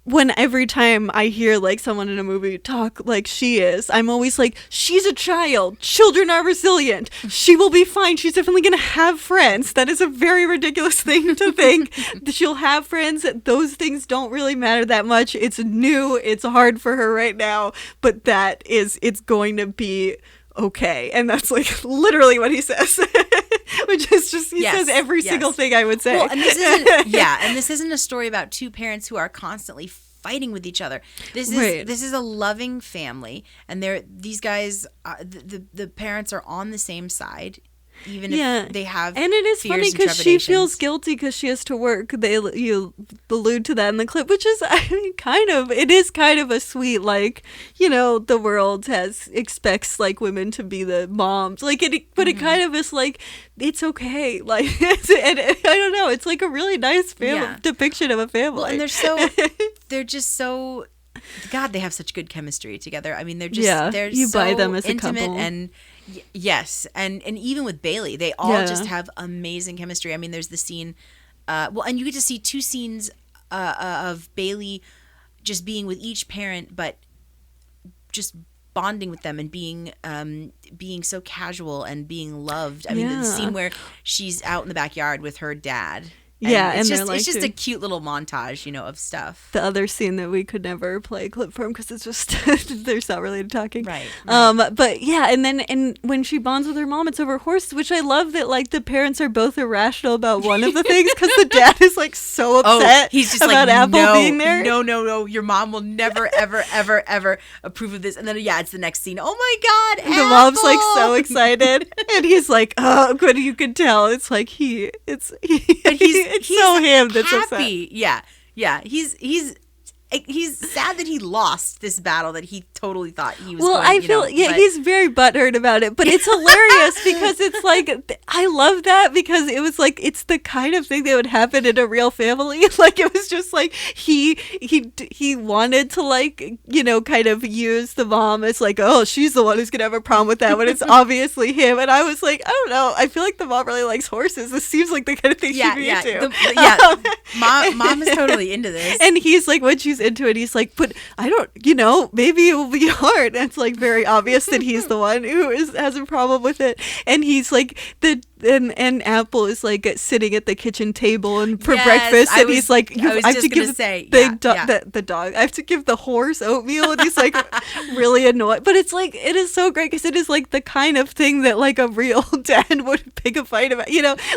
when every time I hear like someone in a movie talk like she is, I'm always like, she's a child. Children are resilient. She will be fine. She's definitely going to have friends. That is a very ridiculous thing to think. She'll have friends. Those things don't really matter that much. It's new. It's hard for her right now, but it's going to be okay. And that's like literally what he says. Which is just, he says every single thing I would say. Well, and this isn't a story about two parents who are constantly fighting with each other. This is a loving family, and these guys, the parents are on the same side. Even if they have and it is funny because she feels guilty because she has to work. You allude to that in the clip, which is, I mean, it is kind of a sweet, like, the world expects like women to be the moms, like it, but it kind of is like it's okay, like, and I don't know, it's like a really nice depiction of a family. Well, and they're just so. God, they have such good chemistry together. I mean, they're you so buy them as intimate a couple. and yes, and even with Bailey, they all just have amazing chemistry. I mean, there's the scene, and you get to see two scenes of Bailey just being with each parent, but just bonding with them and being so casual and being loved. I mean, the scene where she's out in the backyard with her dad. And it's just a cute little montage, of stuff. The other scene that we could never play a clip from because it's just there's not really talking. Right. But yeah, and when she bonds with her mom, it's over horses, which I love that like the parents are both irrational about one of the things because the dad is like so upset he's just about like, Apple being there. No, your mom will never, ever, ever, ever approve of this. And then it's the next scene. Oh my God, and the mom's like so excited, and he's like, oh, good, you could tell. It's like it's so him that's happy. upset. Yeah. He's sad that he lost this battle that he totally thought he was going, he's very butthurt about it, but it's hilarious because it's like, I love that because it was like, it's the kind of thing that would happen in a real family. Like, it was just like, he wanted to like, kind of use the mom as like, oh, she's the one who's going to have a problem with that when it's obviously him. And I was like, I don't know. I feel like the mom really likes horses. This seems like the kind of thing she'd be into. Mom is totally into this. And he's like, when she's into it, he's like, but I don't, maybe it will be hard. And it's like very obvious that he's the one who has a problem with it. And he's like, and Apple is like sitting at the kitchen table and for breakfast, and he's like, I have to give the dog, I have to give the horse oatmeal, and he's like really annoyed. But it's like, it is so great because it is like the kind of thing that like a real dad would pick a fight about,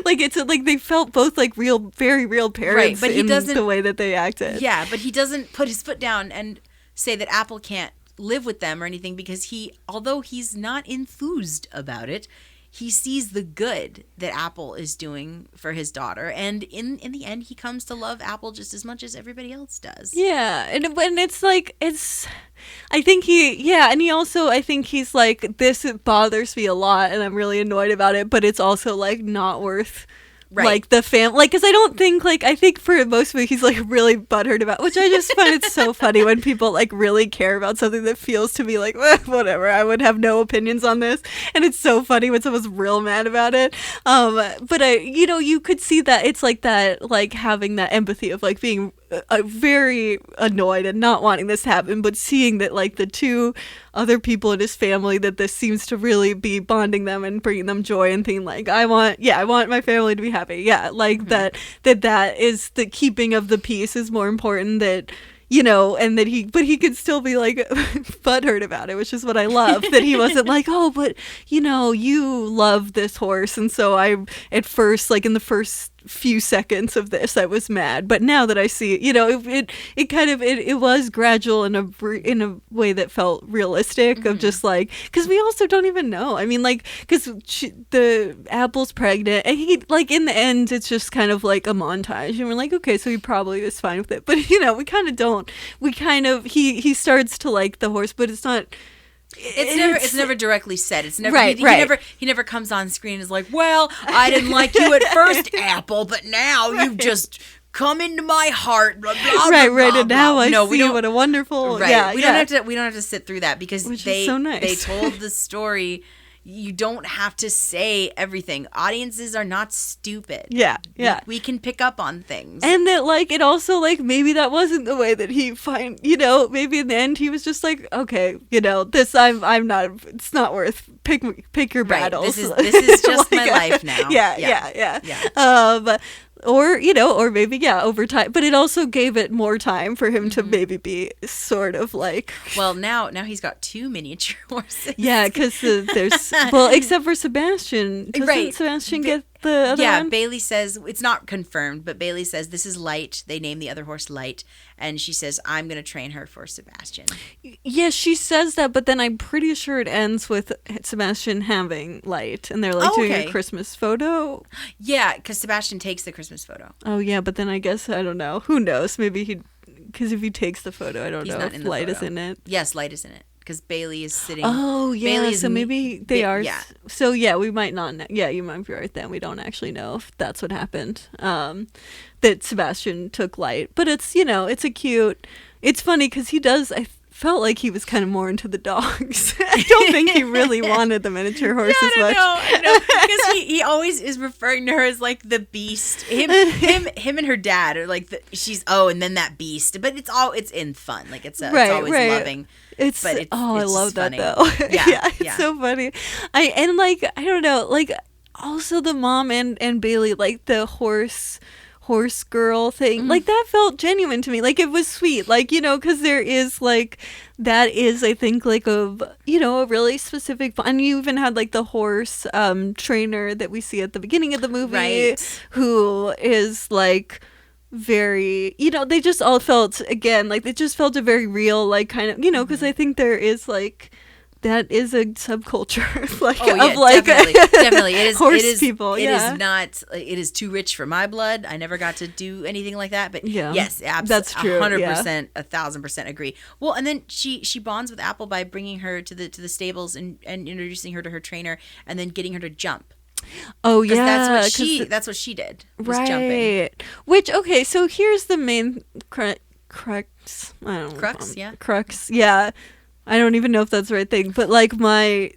like it's like they felt both like very real parents, right? But he doesn't, the way that they acted. Yeah, but he doesn't put his foot down and say that Apple can't live with them or anything, because although he's not enthused about it, he sees the good that Apple is doing for his daughter, and in the end, he comes to love Apple just as much as everybody else does. Yeah, and it's like, I think he also, I think he's like, this bothers me a lot, and I'm really annoyed about it, but it's also like not worth. Right. Like the family, like, because I don't think, like, I think for most of it, he's like really butthurt about, which I just find it so funny when people like really care about something that feels to me like, whatever, I would have no opinions on this. And it's so funny when someone's real mad about it. But you could see that it's like that, like having that empathy of like being very annoyed and not wanting this to happen, but seeing that like the two other people in his family, that this seems to really be bonding them and bringing them joy, and thinking like, I want my family to be happy. Yeah, like that is the keeping of the peace is more important, that, you know, and that he could still be like butthurt about it, which is what I love. That he wasn't like, oh, but you know, you love this horse, and so I, at first, like in the first few seconds of this, I was mad, but now that I see it, you know, it kind of it was gradual in a way that felt realistic, of just like, because we also don't even know. I mean, like, because the Apple's pregnant, and he, like, in the end, it's just kind of like a montage, and we're like, okay, so he probably was fine with it, but you know, we kind of don't. We kind of he starts to like the horse, but it's not. It's never directly said. It's never right. He never comes on screen and is like, well, I didn't like you at first, Apple, but now you've just come into my heart. Blah, blah, right, blah, and blah. now No, I see what a wonderful. Right. Yeah, we don't have to sit through that, because which is so nice. They told the story. You don't have to say everything. Audiences are not stupid. Yeah. We can pick up on things. And that, like, it also, like, maybe that wasn't the way that he you know, maybe in the end he was just like, okay, you know, this, I'm not, it's not worth, pick your battles. This is just like, my life now. Yeah. Or, you know, or maybe, yeah, over time. But it also gave it more time for him to maybe be sort of like... Well, now he's got 2 miniature horses. Yeah, because there's... Well, except for Sebastian. Doesn't Sebastian get the other one? Bailey says, it's not confirmed, but Bailey says this is Light. They name the other horse Light. And she says, I'm going to train her for Sebastian. Yeah, she says that, but then I'm pretty sure it ends with Sebastian having Light. And they're like doing a Christmas photo. Yeah, because Sebastian takes the Christmas photo. Oh, yeah, but then I guess, I don't know. Who knows? Maybe because if he takes the photo, I don't know if Light is in it. Yes, Light is in it. Because Bailey is sitting. Oh, yeah. Bailey so maybe they are. Yeah. So, yeah, we might not know. Yeah, you might be right then. We don't actually know if that's what happened. That Sebastian took Light. But it's, you know, it's it's funny because he does, I felt like he was kind of more into the dogs. I don't think he really wanted the miniature horse as much. I know. Because he always is referring to her as like the beast. Him and her dad are like, and then that beast. But it's in fun. Like it's always loving. I love funny. that though. Yeah, it's so funny. I don't know, like also the mom and Bailey, like the horse girl thing, like that felt genuine to me. Like it was sweet, like, you know, because there is like that is, I think, like a really specific, and you even had like the horse trainer that we see at the beginning of the movie, right, who is like very, you know, they just all felt, again, like it just felt a very real, like, kind of, you know, because I think there is like that is a subculture like of like definitely horse people. It is not, it is too rich for my blood. I never got to do anything like that, but yes, absolutely, that's true. 100%, 1,000% agree. Well, and then she bonds with Apple by bringing her to the stables and introducing her to her trainer, and then getting her to jump. Oh yeah, that's what she did. Was right. Jumping. Which, okay, so here's the main crux. I don't know. Crux, yeah. Crux, yeah. I don't even know if that's the right thing, but like my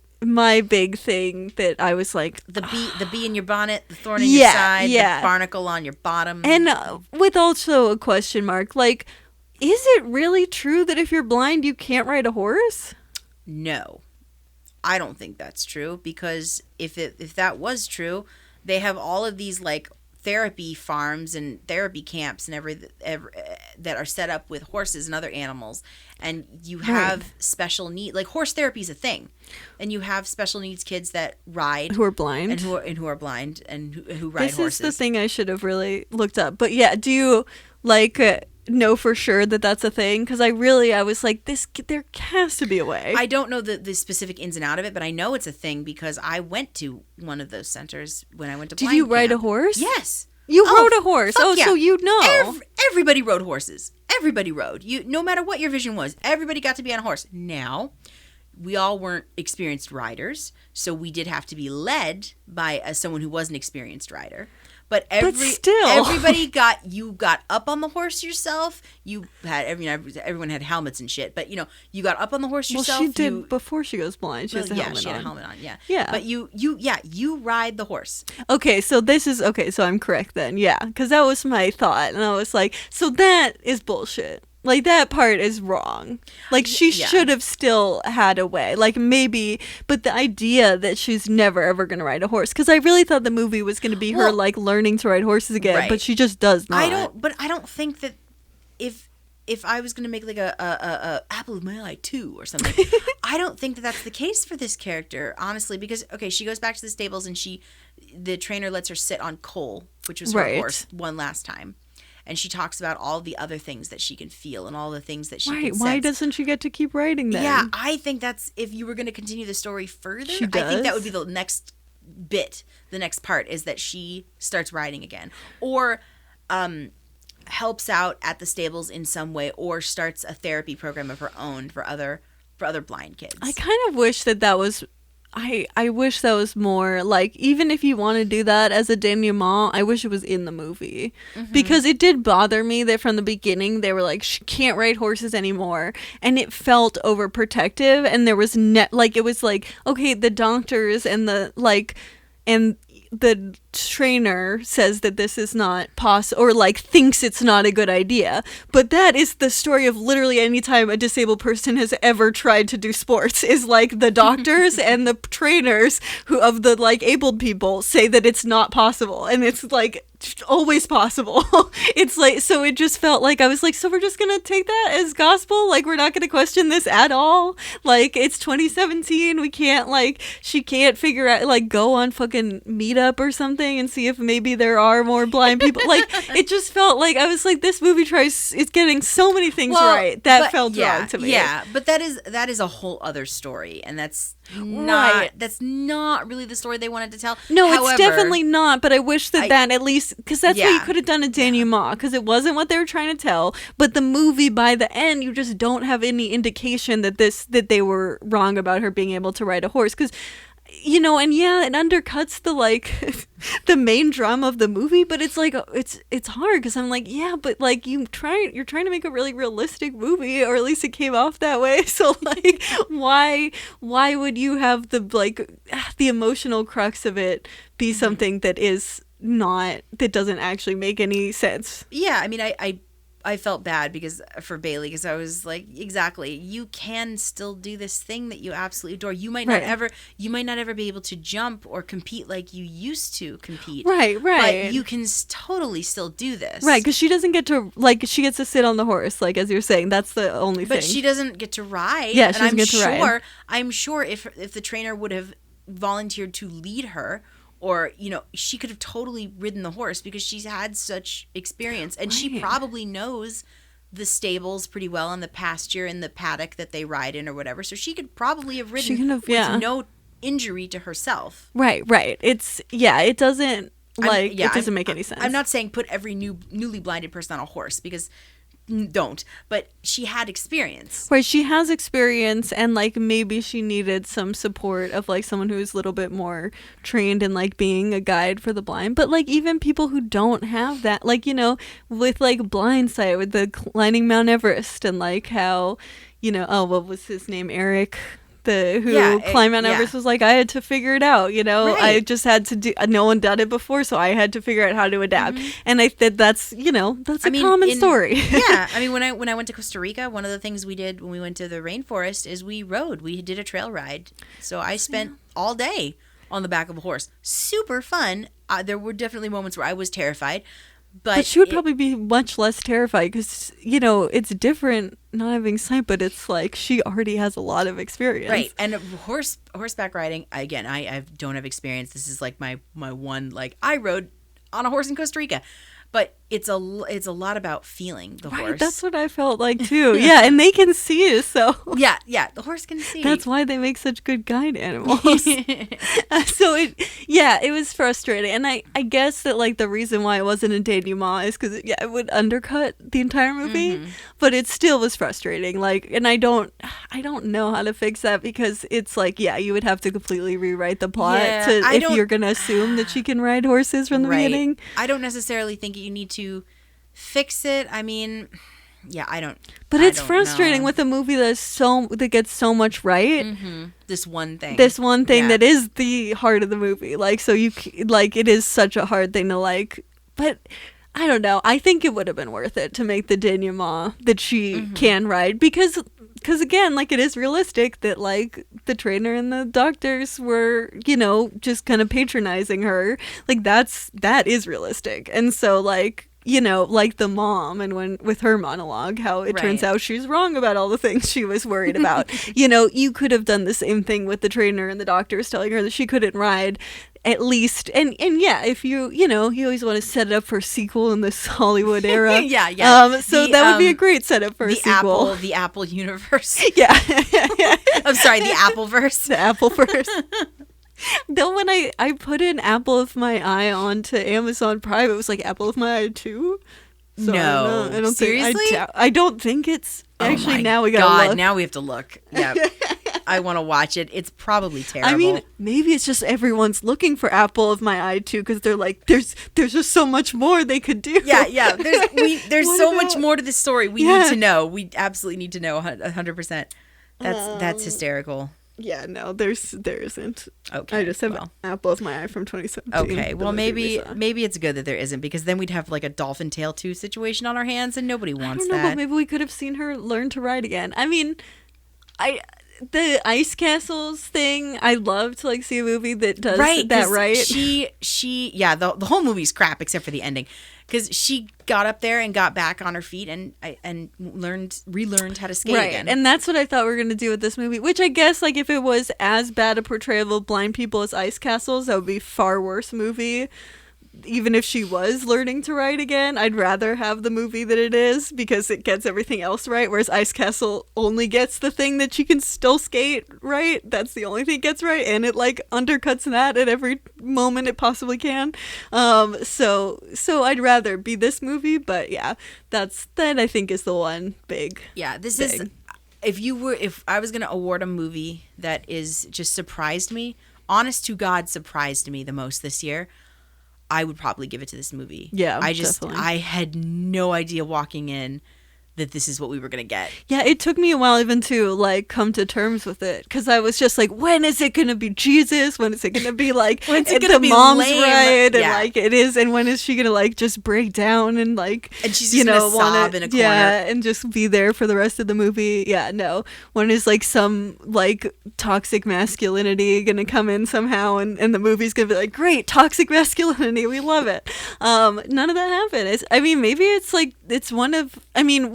big thing that I was like, the bee in your bonnet, the thorn in your side, the barnacle on your bottom, and with also a question mark, like, is it really true that if you're blind you can't ride a horse? No. I don't think that's true, because if that was true, they have all of these like therapy farms and therapy camps and every that are set up with horses and other animals, and you have special need, like horse therapy is a thing, and you have special needs kids that ride who are blind and who are blind and who ride horses. This is the thing I should have really looked up. But yeah, do you like know for sure that that's a thing? Because I was like, there has to be a way. I don't know the specific ins and out of it, but I know it's a thing because I went to one of those centers when I went to blind Did you ride camp. a horse? Yes. You rode a horse. Oh, yeah. So you know. Everybody rode horses. Everybody rode. No matter what your vision was, everybody got to be on a horse. Now, we all weren't experienced riders, so we did have to be led by someone who was an experienced rider. But still. everybody you got up on the horse yourself. You had everyone had helmets and shit, but you got up on the horse yourself. Well, she did before she goes blind. She has a helmet on. She had a helmet on. Yeah. Yeah. But you ride the horse. Okay, so so I'm correct then. Yeah, because that was my thought, and I was like, so that is bullshit. Like, that part is wrong. Like, she should have still had a way. Like, maybe, but the idea that she's never, ever going to ride a horse. Because I really thought the movie was going to be her, like, learning to ride horses again. Right. But she just does not. I don't think that if I was going to make, like, a Apple of My Eye 2 or something, I don't think that that's the case for this character, honestly. Because, okay, she goes back to the stables and the trainer lets her sit on Cole, which was her horse, one last time. And she talks about all the other things that she can feel and all the things that she can sense. Why doesn't she get to keep writing then? Yeah, I think that's, if you were going to continue the story further, She does. I think that would be the next bit. The next part is that she starts riding again. Or helps out at the stables in some way, or starts a therapy program of her own for other blind kids. I kind of wish that was... I wish that was more, like, even if you want to do that as a denouement, I wish it was in the movie. Mm-hmm. Because it did bother me that from the beginning they were like, she can't ride horses anymore. And it felt overprotective, and there was, it was like, okay, the doctors and and the trainer says that this is not possible, or like thinks it's not a good idea, but that is the story of literally any time a disabled person has ever tried to do sports, is like the doctors and the trainers of the like abled people say that it's not possible, and it's like always possible. It's like, so it just felt like I was like, so we're just gonna take that as gospel, like we're not gonna question this at all, like it's 2017, we can't, like, she can't figure out, like, go on fucking Meetup or something and see if maybe there are more blind people. Like, it just felt like I was like, this movie it's getting so many things right that felt wrong to me. Yeah, but that is a whole other story, and that's not really the story they wanted to tell. No, it's definitely not, but I wish that at least, because that's what you could have done a denouement, because it wasn't what they were trying to tell, but the movie by the end, you just don't have any indication that they were wrong about her being able to ride a horse, because and it undercuts the, like, the main drama of the movie, but it's like, it's hard, because I'm like, yeah, but like you're trying to make a really realistic movie, or at least it came off that way, so like why would you have the, like, the emotional crux of it be something that doesn't actually make any sense? Yeah, I mean, I felt bad for Bailey, because I was like, exactly, you can still do this thing that you absolutely adore. You might not ever be able to jump or compete like you used to compete. Right. But you can totally still do this. Right, because she doesn't get to, like, she gets to sit on the horse, like, as you're saying, that's the only thing. But she doesn't get to ride. Yeah, she doesn't get to ride. I'm sure if the trainer would have volunteered to lead her, or, she could have totally ridden the horse, because she's had such experience. And she probably knows the stables pretty well, and the pasture and the paddock that they ride in or whatever. So she could probably have ridden with no injury to herself. Right. It doesn't, it doesn't make any sense. I'm not saying put every newly blinded person on a horse, because don't, but she had experience. Right, she has experience, and like maybe she needed some support of like someone who's a little bit more trained in like being a guide for the blind. But like even people who don't have that, like, with like Blindsight, with the climbing Mount Everest, and like how, what was his name, Eric, who climbed Mount Everest, was like, I had to figure it out, right. I just had to do, no one done it before, so I had to figure out how to adapt. Mm-hmm. And I think that's a common story. Yeah, I mean, when I went to Costa Rica, one of the things we did when we went to the rainforest is we did a trail ride. So I spent all day on the back of a horse. Super fun. There were definitely moments where I was terrified. But she would probably be much less terrified, because, it's different not having sight, but it's like she already has a lot of experience. Right. And horseback riding, again, I don't have experience. This is like my one, like, I rode on a horse in Costa Rica. But it's a lot about feeling the horse. That's what I felt like too. Yeah, and they can see it, so yeah, the horse can see. That's why they make such good guide animals. So it was frustrating, and I guess that like the reason why it wasn't a denouement is because it would undercut the entire movie, but it still was frustrating. Like, and I don't know how to fix that because it's like you would have to completely rewrite the plot if you're gonna assume that she can ride horses from the beginning. I don't necessarily think you need to fix it. I mean, I don't. But it's frustrating with a movie that gets so much right. This one thing that is the heart of the movie. Like, so it is such a hard thing to like. But I don't know. I think it would have been worth it to make the denouement that she can ride because again, like, it is realistic that like the trainer and the doctors were, just kind of patronizing her. Like, that is realistic. And so like, like the mom and with her monologue, how it turns out she's wrong about all the things she was worried about. You could have done the same thing with the trainer and the doctors telling her that she couldn't ride. At least, and if you always want to set it up for a sequel in this Hollywood era. So that would be a great setup for a sequel. The Apple universe. Yeah. I'm sorry, the Appleverse. The Appleverse. Though when I put in Apple of My Eye onto Amazon Prime, it was like Apple of My Eye 2. So no, I don't seriously? I don't think it's actually. Now we gotta God, look. now we have to look. Yeah, I want to watch it. It's probably terrible. I mean, maybe it's just everyone's looking for Apple of My Eye 2 because they're like, there's just so much more they could do. Yeah. There's so much more to this story. We need to know. We absolutely need to know 100%. That's hysterical. Yeah, no, there isn't. Okay, I just have Apple of My Eye from 2017. Okay, well maybe it's good that there isn't because then we'd have like a Dolphin Tale 2 situation on our hands and nobody wants that. But maybe we could have seen her learn to ride again. I mean, the ice castles thing, I'd love to like see a movie that does that right. The whole movie's crap except for the ending. Because she got up there and got back on her feet and relearned how to skate again. And that's what I thought we were going to do with this movie. Which I guess, like, if it was as bad a portrayal of blind people as Ice Castles, that would be a far worse movie. Even if she was learning to ride again, I'd rather have the movie that it is because it gets everything else right. Whereas Ice Castle only gets the thing that she can still skate right. That's the only thing it gets right, and it like undercuts that at every moment it possibly can. So I'd rather be this movie, but yeah, that I think is the one big. Yeah, this is. If I was gonna award a movie that is just surprised me, honest to God, surprised me the most this year, I would probably give it to this movie. Yeah, definitely. I had no idea walking in that this is what we were going to get. Yeah, it took me a while even to like come to terms with it because I was just like, when is it going to be Jesus? When is it going to be like when's it going to be mom's lame? Right? And like it is, and when is she going to like just break down and like she's just going to sob in a corner? Yeah, and just be there for the rest of the movie. Yeah, no. When is like some like toxic masculinity going to come in somehow and the movie's going to be like, great, toxic masculinity, we love it. None of that happened. Maybe it's like it's one of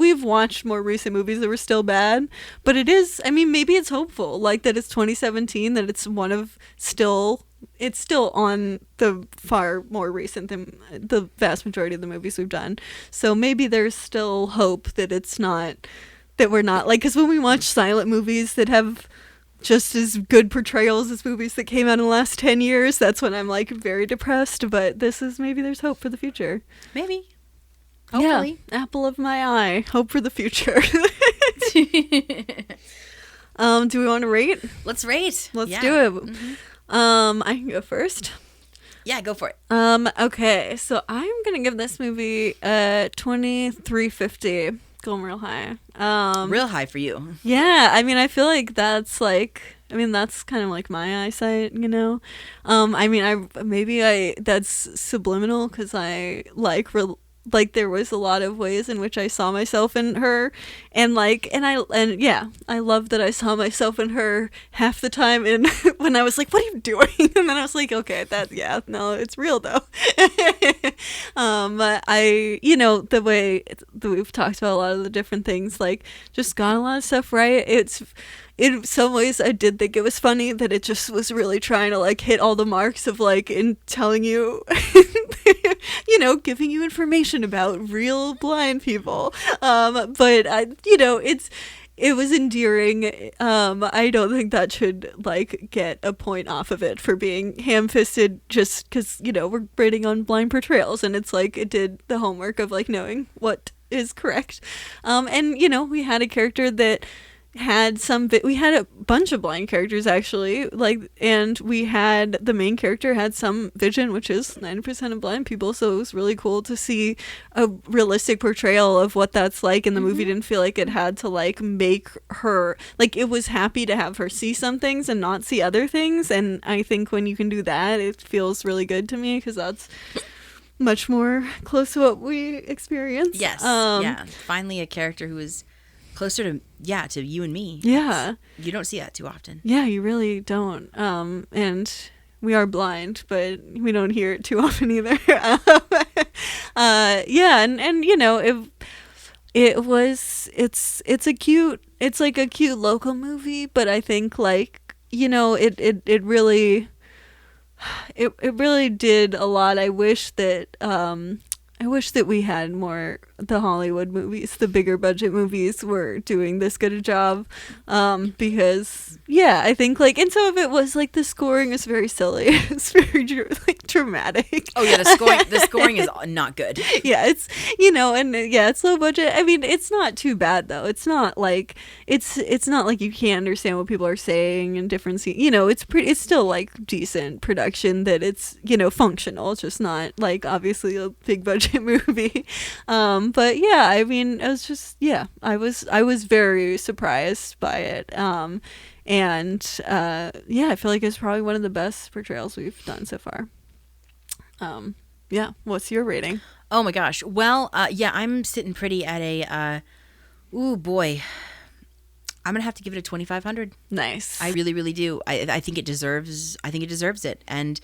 we've watched more recent movies that were still bad, but it is, maybe it's hopeful, like that it's 2017, that it's it's still on the far more recent than the vast majority of the movies we've done. So maybe there's still hope that it's not, that we're not, like, because when we watch silent movies that have just as good portrayals as movies that came out in the last 10 years, that's when I'm like very depressed, but maybe there's hope for the future. Maybe. Hopefully. Yeah, Apple of My Eye. Hope for the future. Do we want to rate? Let's rate. Let's do it. Mm-hmm. I can go first. Yeah, go for it. Okay, so I'm gonna give this movie 2350. Going real high. Real high for you. Yeah, I feel like that's like, that's kind of like my eyesight, that's subliminal because I like there was a lot of ways in which I saw myself in her, and I love that I saw myself in her half the time, and when I was like, what are you doing? And then I was like, okay, it's real though. The way that we've talked about a lot of the different things, like just got a lot of stuff right. In some ways, I did think it was funny that it just was really trying to like hit all the marks of like in telling you, giving you information information about real blind people. But you know, it was endearing. I don't think that should like get a point off of it for being ham-fisted just because, you know, we're rating on blind portrayals, and it's like it did the homework of like knowing what is correct. And you know, we had a character that had we had a bunch of blind characters actually, like, and we had the main character had some vision, which is 90% of blind people, so it was really cool to see a realistic portrayal of what that's like, and the movie didn't feel like it had to like make her like, it was happy to have her see some things and not see other things, and I think when you can do that, it feels really good to me, because that's much more close to what we experience. Yes. Yeah. Finally a character who is closer to you and me. Yeah. You don't see that too often. Yeah, you really don't. And we are blind, but we don't hear it too often either. Yeah, and you know, it's like a cute local movie, but I think like, you know, it really did a lot. I wish that we had more, the Hollywood movies, the bigger budget movies were doing this good a job. Because, yeah, I think, like, and some of it was, like, the scoring is very silly. It's very, like, dramatic. Oh, yeah, the scoring is not good. Yeah, it's, you know, and, yeah, it's low budget. I mean, it's not too bad, though. It's not like, it's not like you can't understand what people are saying and different scenes. You know, it's still, like, decent production that it's, you know, functional. It's just not, like, obviously a big budget movie. But yeah, I mean, it was just, yeah, I was very surprised by it. And yeah, I feel like it's probably one of the best portrayals we've done so far. Yeah, what's your rating? Oh my gosh. Well, yeah, I'm sitting pretty at a ooh boy. I'm gonna have to give it a 2,500. Nice. I really, really do. I think it deserves it. And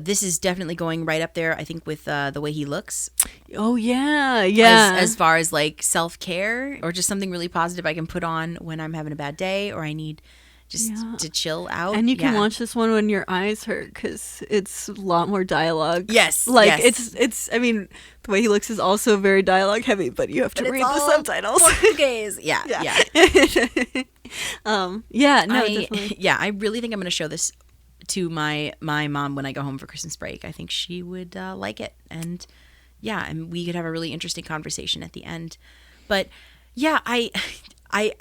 this is definitely going right up there, I think, with the way he looks. Oh, yeah. Yeah. As far as, like, self-care or just something really positive I can put on when I'm having a bad day or I need just to chill out. And you can watch this one when your eyes hurt, because it's a lot more dialogue. Yes. Like, yes. it's, I mean, the way he looks is also very dialogue heavy, but you have to read the subtitles. Portuguese. Yeah. Yeah. Yeah, no, definitely. Yeah, I really think I'm going to show this to my mom when I go home for Christmas break. I think she would like it, and yeah, and we could have a really interesting conversation at the end. But yeah, I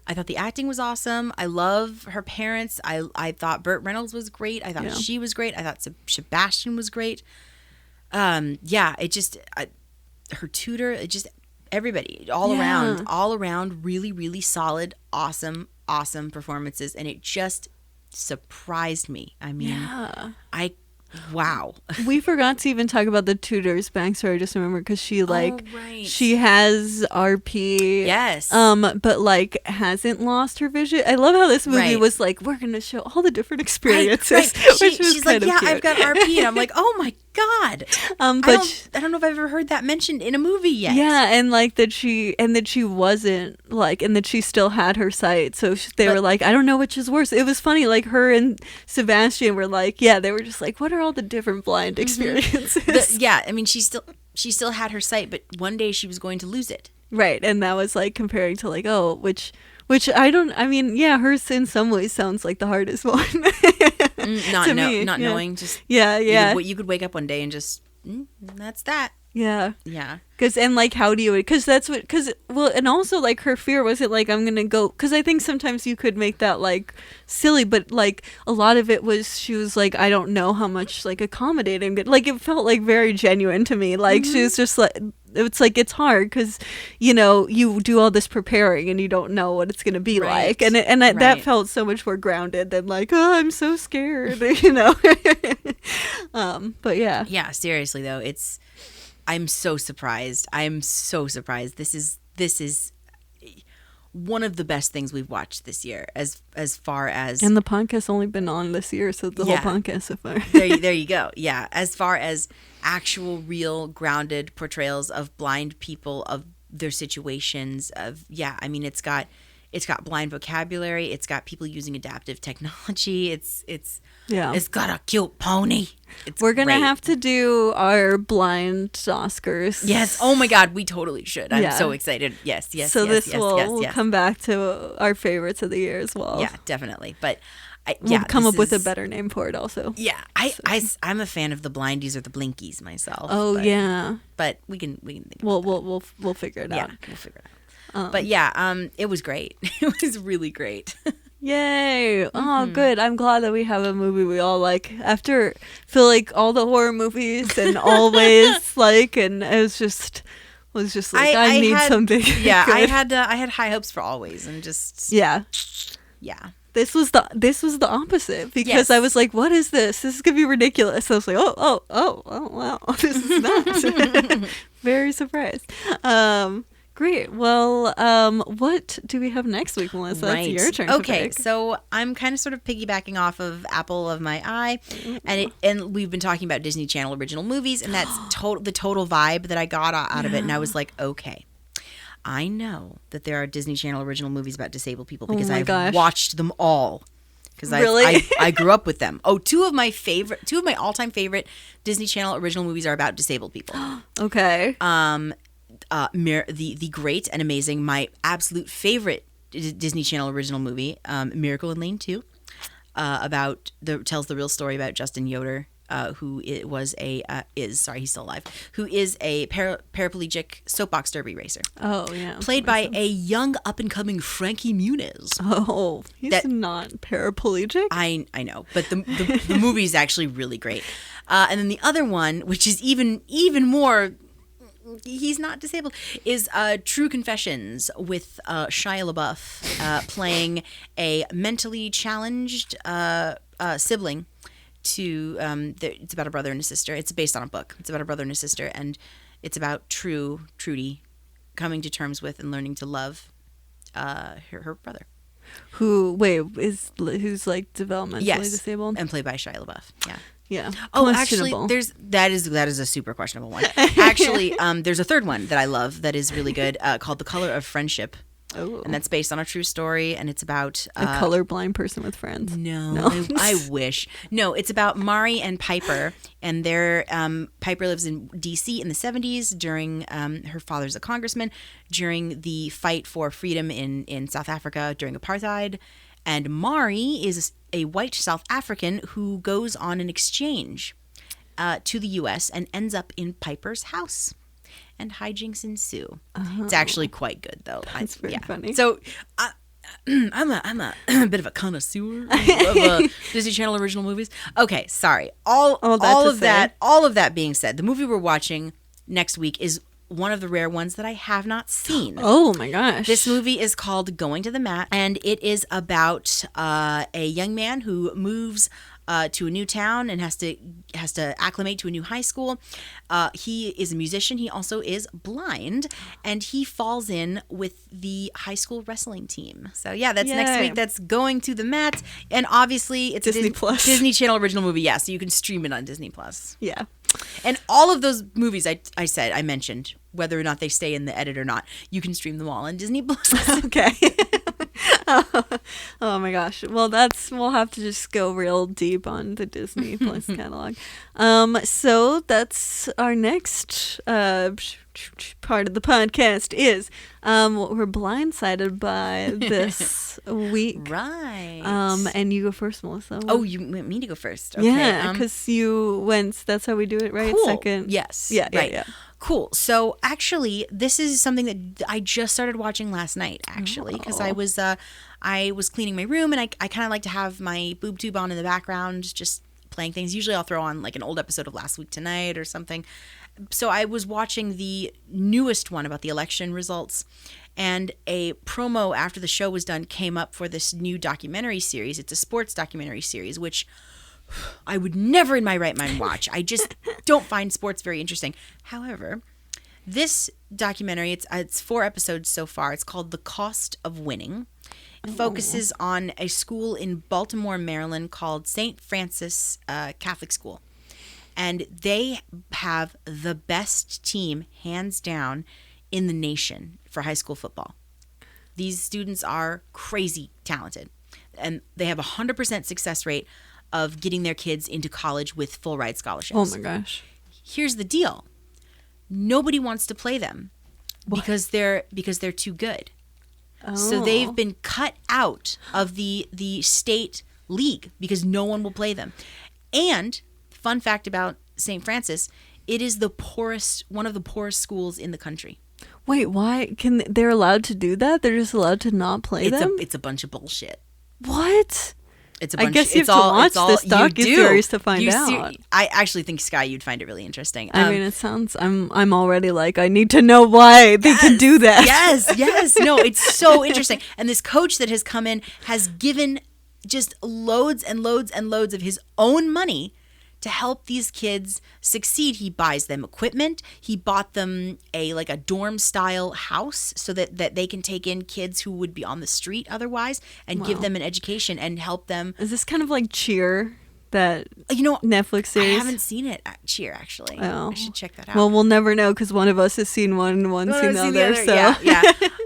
thought the acting was awesome. I love her parents. I thought Burt Reynolds was great. I thought she was great. I thought Sebastian was great. Yeah, it just her tutor, it just everybody all around really, really solid, awesome performances, and it just surprised me. I mean, wow. We forgot to even talk about the tutor's backstory. I just remember, because she right. she has RP. Yes. But like hasn't lost her vision. I love how this movie was like, we're gonna show all the different experiences. Right. She's like, yeah, cute. I've got RP, and I'm like, oh my god. But I don't know if I've ever heard that mentioned in a movie yet. Yeah, and like that she wasn't like, and that she still had her sight. So they were like, I don't know which is worse. It was funny, like her and Sebastian were like, yeah, they were just like, what are all the different blind experiences? Yeah, I mean, she still had her sight, but one day she was going to lose it. Right, and that was like comparing to like, oh, which I mean, yeah, hers in some ways sounds like the hardest one. Not knowing, just you could wake up one day and just that's that. Yeah. Yeah. And like, how do you, and also like her fear wasn't like, I'm gonna go, because I think sometimes you could make that like silly, but like a lot of it was, she was like, I don't know how much like accommodating, like it felt like very genuine to me. Like she was just like, it's like, it's hard because, you know, you do all this preparing and you don't know what it's going to be like. And that felt so much more grounded than like, oh, I'm so scared, you know? But yeah. Yeah, seriously though, I'm so surprised. This is one of the best things we've watched this year as far as, and the podcast's only been on this year, so the whole podcast so far. there you go. Yeah, as far as actual real grounded portrayals of blind people, of their situations, of I mean, it's got It's got blind vocabulary. It's got people using adaptive technology. It's Yeah. It's got a cute pony. We're going to great. have to do our blind Oscars. Yes. Oh my God, we totally should. I'm Yeah. so excited. Yes. So yes, this yes, will yes, we'll yes. come back to our favorites of the year as well. Yeah, definitely. But We'll come this up with a is- better name for it also. Yeah, I'm a fan of the blindies or the blinkies myself. Oh but, yeah. but we can think We'll about we'll figure it that. Yeah, out. we'll figure it out. But yeah, it was great. It was really great. Yay! Oh, good. I'm glad that we have a movie we all like. After feel like all the horror movies and always like, and it was just like I need had, something. Yeah, good. I had high hopes for Always, and just Yeah. This was the opposite because Yes. I was like, what is this? This is gonna be ridiculous. I was like, oh wow, this is not. Very surprised. Great. Well, what do we have next week, Melissa? Right. It's your turn. Okay, to pick. so I'm kind of sort of piggybacking off of Apple of My Eye, and we've been talking about Disney Channel original movies, and that's the total vibe that I got out of it, and I was like, okay. I know that there are Disney Channel original movies about disabled people because my I've gosh. watched them all. Because Really? I grew up with them. Oh, two of my all-time favorite Disney Channel original movies are about disabled people. Okay. The great and amazing, my absolute favorite Disney Channel original movie, Miracle in Lane 2, tells the real story about Justin Yoder, who he's still alive, who is a paraplegic soapbox derby racer, Oh yeah. played by a young up-and-coming Frankie Muniz. Oh, he's not paraplegic. I know, but the movie is actually really great. And then the other one, which is even more, he's not disabled, is True Confessions with Shia LaBeouf playing a mentally challenged sibling to it's about a brother and a sister. It's based on a book. It's about a brother and a sister, and it's about Trudy coming to terms with and learning to love her brother. Who's like developmentally disabled? and played by Shia LaBeouf. Yeah. Yeah. Oh, actually, Questionable. that is a super questionable one. Actually, there's a third one that I love that is really good called The Color of Friendship. Oh. And that's based on a true story, and it's about A colorblind person with friends. No. I wish. No, it's about Mari and Piper, and Piper lives in D.C. in the 70s during her father's a congressman during the fight for freedom in South Africa during apartheid, and Mari is a white South African who goes on an exchange to the U.S. and ends up in Piper's house. And hijinks ensue. It's actually quite good, though. That's very funny. So, I'm a bit of a connoisseur of Disney Channel original movies. Okay, sorry. All of that being said, the movie we're watching next week is one of the rare ones that I have not seen. Oh my gosh. This movie is called Going to the Mat, and it is about a young man who moves to a new town and has to acclimate to a new high school. He is a musician. He also is blind, and he falls in with the high school wrestling team. So yeah, that's next Yay. week. That's Going to the Mat, and obviously it's Disney a Plus. Disney Channel original movie. Yeah, so you can stream it on Disney Plus. Yeah. And all of those movies I mentioned, whether or not they stay in the edit or not, you can stream them all on Disney Plus. Okay. Oh my gosh. Well, we'll have to just go real deep on the Disney Plus catalog. So that's our next part of the podcast is what we're blindsided by this week. Right. And you go first, Melissa. Oh, you want me to go first? Okay. Yeah, because you went. That's how we do it, right? Cool. Second. Yes. Yeah. Right. Yeah. Cool. So actually, this is something that I just started watching last night. Actually, because I was cleaning my room, and I kind of like to have my boob tube on in the background, just playing things. Usually, I'll throw on like an old episode of Last Week Tonight or something. So I was watching the newest one about the election results, and a promo after the show was done came up for this new documentary series. It's a sports documentary series, which I would never in my right mind watch. I just don't find sports very interesting. However, this documentary, it's 4 episodes so far. It's called The Cost of Winning. It focuses on a school in Baltimore, Maryland called St. Francis Catholic School. And they have the best team, hands down, in the nation for high school football. These students are crazy talented, and they have a 100% success rate of getting their kids into college with full ride scholarships. Oh my gosh. Here's the deal. Nobody wants to play them because they're too good. So they've been cut out of the state league because no one will play them. And fun fact about St. Francis, it is one of the poorest schools in the country. Wait, why? They're allowed to do that? They're just allowed to not play them? It's a bunch of bullshit. What? It's a bunch. I guess you have to watch this docu-series to find out. I actually think, Sky, you'd find it really interesting. I mean, it sounds. I'm already like, I need to know why they can do that. Yes. No, it's so interesting. And this coach that has come in has given just loads and loads and loads of his own money to help these kids succeed. He buys them equipment. He bought them a dorm style house so that they can take in kids who would be on the street otherwise and give them an education and help them. Is this kind of like Cheer, that Netflix series? I haven't seen it, Cheer, actually. Oh. I should check that out. Well, we'll never know because one of us has seen one and one's seen the other. So. Yeah.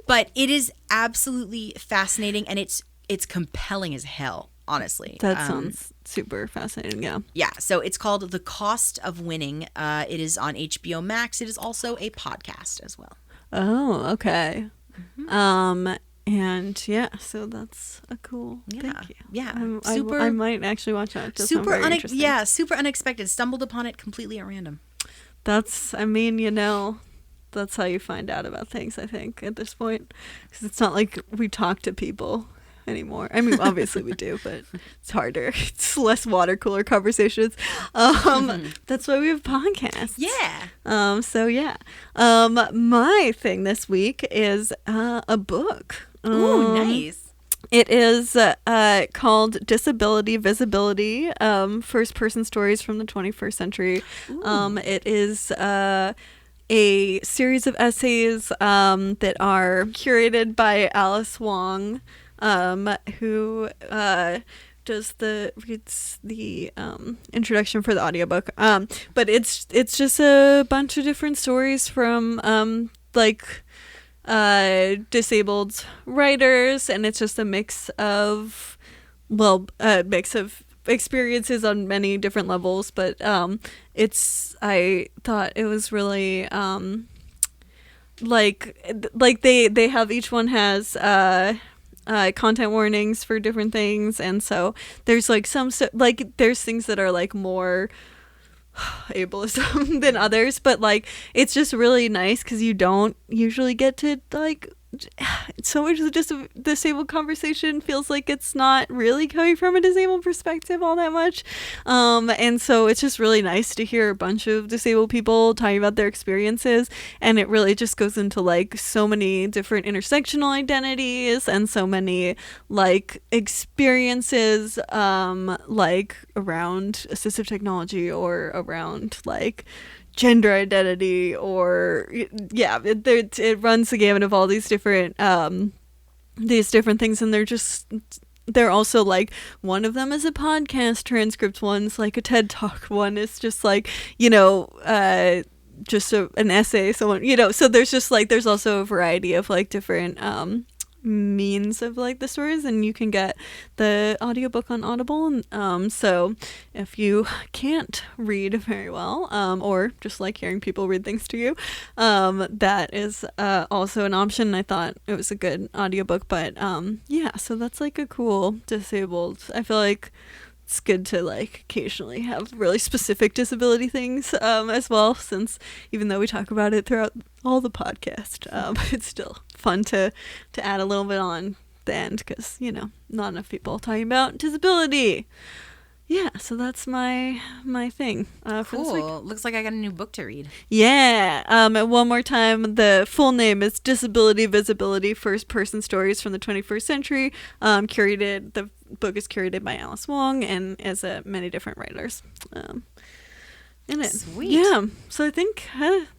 But it is absolutely fascinating, and it's compelling as hell, honestly. That sounds super fascinating. Yeah. So it's called The Cost of Winning. It is on HBO Max. It is also a podcast as well. Oh, okay. Mm-hmm. And so that's a cool. Thank you. Yeah. I might actually watch that. Super unexpected. Stumbled upon it completely at random. That's how you find out about things, I think, at this point, because it's not like we talk to people anymore. I mean, obviously we do, but it's harder. It's less water cooler conversations. That's why we have podcasts. Yeah. My thing this week is a book. Ooh, nice. It is called Disability Visibility, First-Person Stories from the 21st Century. It is a series of essays that are curated by Alice Wong, who reads the introduction for the audiobook. But it's just a bunch of different stories from disabled writers, and it's just a mix of experiences on many different levels, but I thought it was really they have, each one has content warnings for different things, and so there's there's things that are more ableism than others, but it's just really nice because you don't usually get to so much of just a disabled conversation feels like it's not really coming from a disabled perspective all that much, and so it's just really nice to hear a bunch of disabled people talking about their experiences, and it really just goes into so many different intersectional identities and so many experiences around assistive technology or around gender identity, or it runs the gamut of all these different things, and they're also one of them is a podcast transcript, one's a TED Talk, one is just just an essay, someone so there's just there's also a variety of different means of the stories, and you can get the audiobook on Audible, so if you can't read very well, or just hearing people read things to you, that is also an option. I thought it was a good audiobook, but so that's a cool disabled, I feel it's good to occasionally have really specific disability things as well, since even though we talk about it throughout all the podcast, it's still fun to add a little bit on the end, because not enough people talking about disability. So that's my thing for this week. Cool. Looks like I got a new book to read. And one more time, the full name is Disability Visibility, First-Person Stories from the 21st Century. The book is curated by Alice Wong and has many different writers in it. Sweet. So I think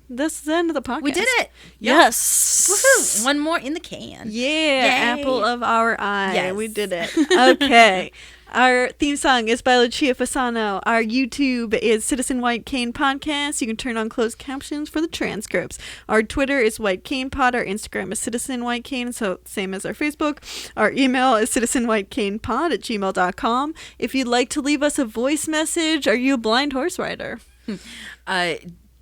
this is the end of the podcast. We did it. Yes. Woohoo. One more in the can. Yeah. Yay. Apple of our eye. Yes. We did it. Okay. Our theme song is by Lucia Fasano. Our YouTube is Citizen White Cane Podcast. You can turn on closed captions for the transcripts. Our Twitter is White Cane Pod. Our Instagram is Citizen White Cane, so same as our Facebook. Our email is citizenwhitecanepod@gmail.com. If you'd like to leave us a voice message, are you a blind horse rider? Do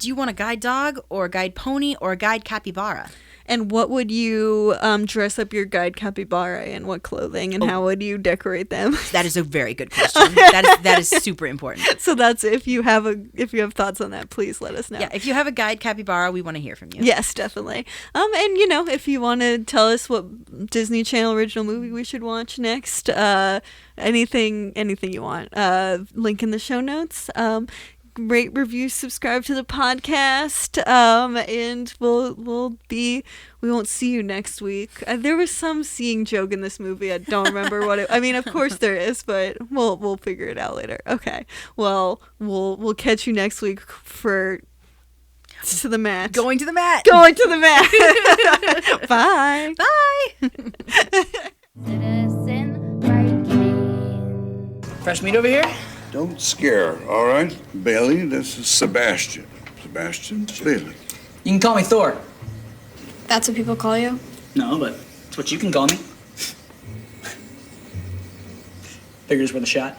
you want a guide dog or a guide pony or a guide capybara? And what would you dress up your guide capybara in? What clothing, and how would you decorate them? That is a very good question. That is super important. So that's if you have thoughts on that, please let us know. Yeah, if you have a guide capybara, we want to hear from you. Yes, definitely. And if you want to tell us what Disney Channel original movie we should watch next, anything you want, link in the show notes. Rate, review, subscribe to the podcast, and we won't see you next week. There was some seeing joke in this movie. I don't remember what I mean, of course there is, but we'll figure it out later. Okay. Well, we'll catch you next week for to the mat. Going to the mat. Going to the mat. Bye. Bye. Citizen White Cane. Fresh meat over here? Don't scare, all right? Bailey, this is Sebastian. Sebastian Bailey. You can call me Thor. That's what people call you? No, but it's what you can call me. Figure's worth a shot.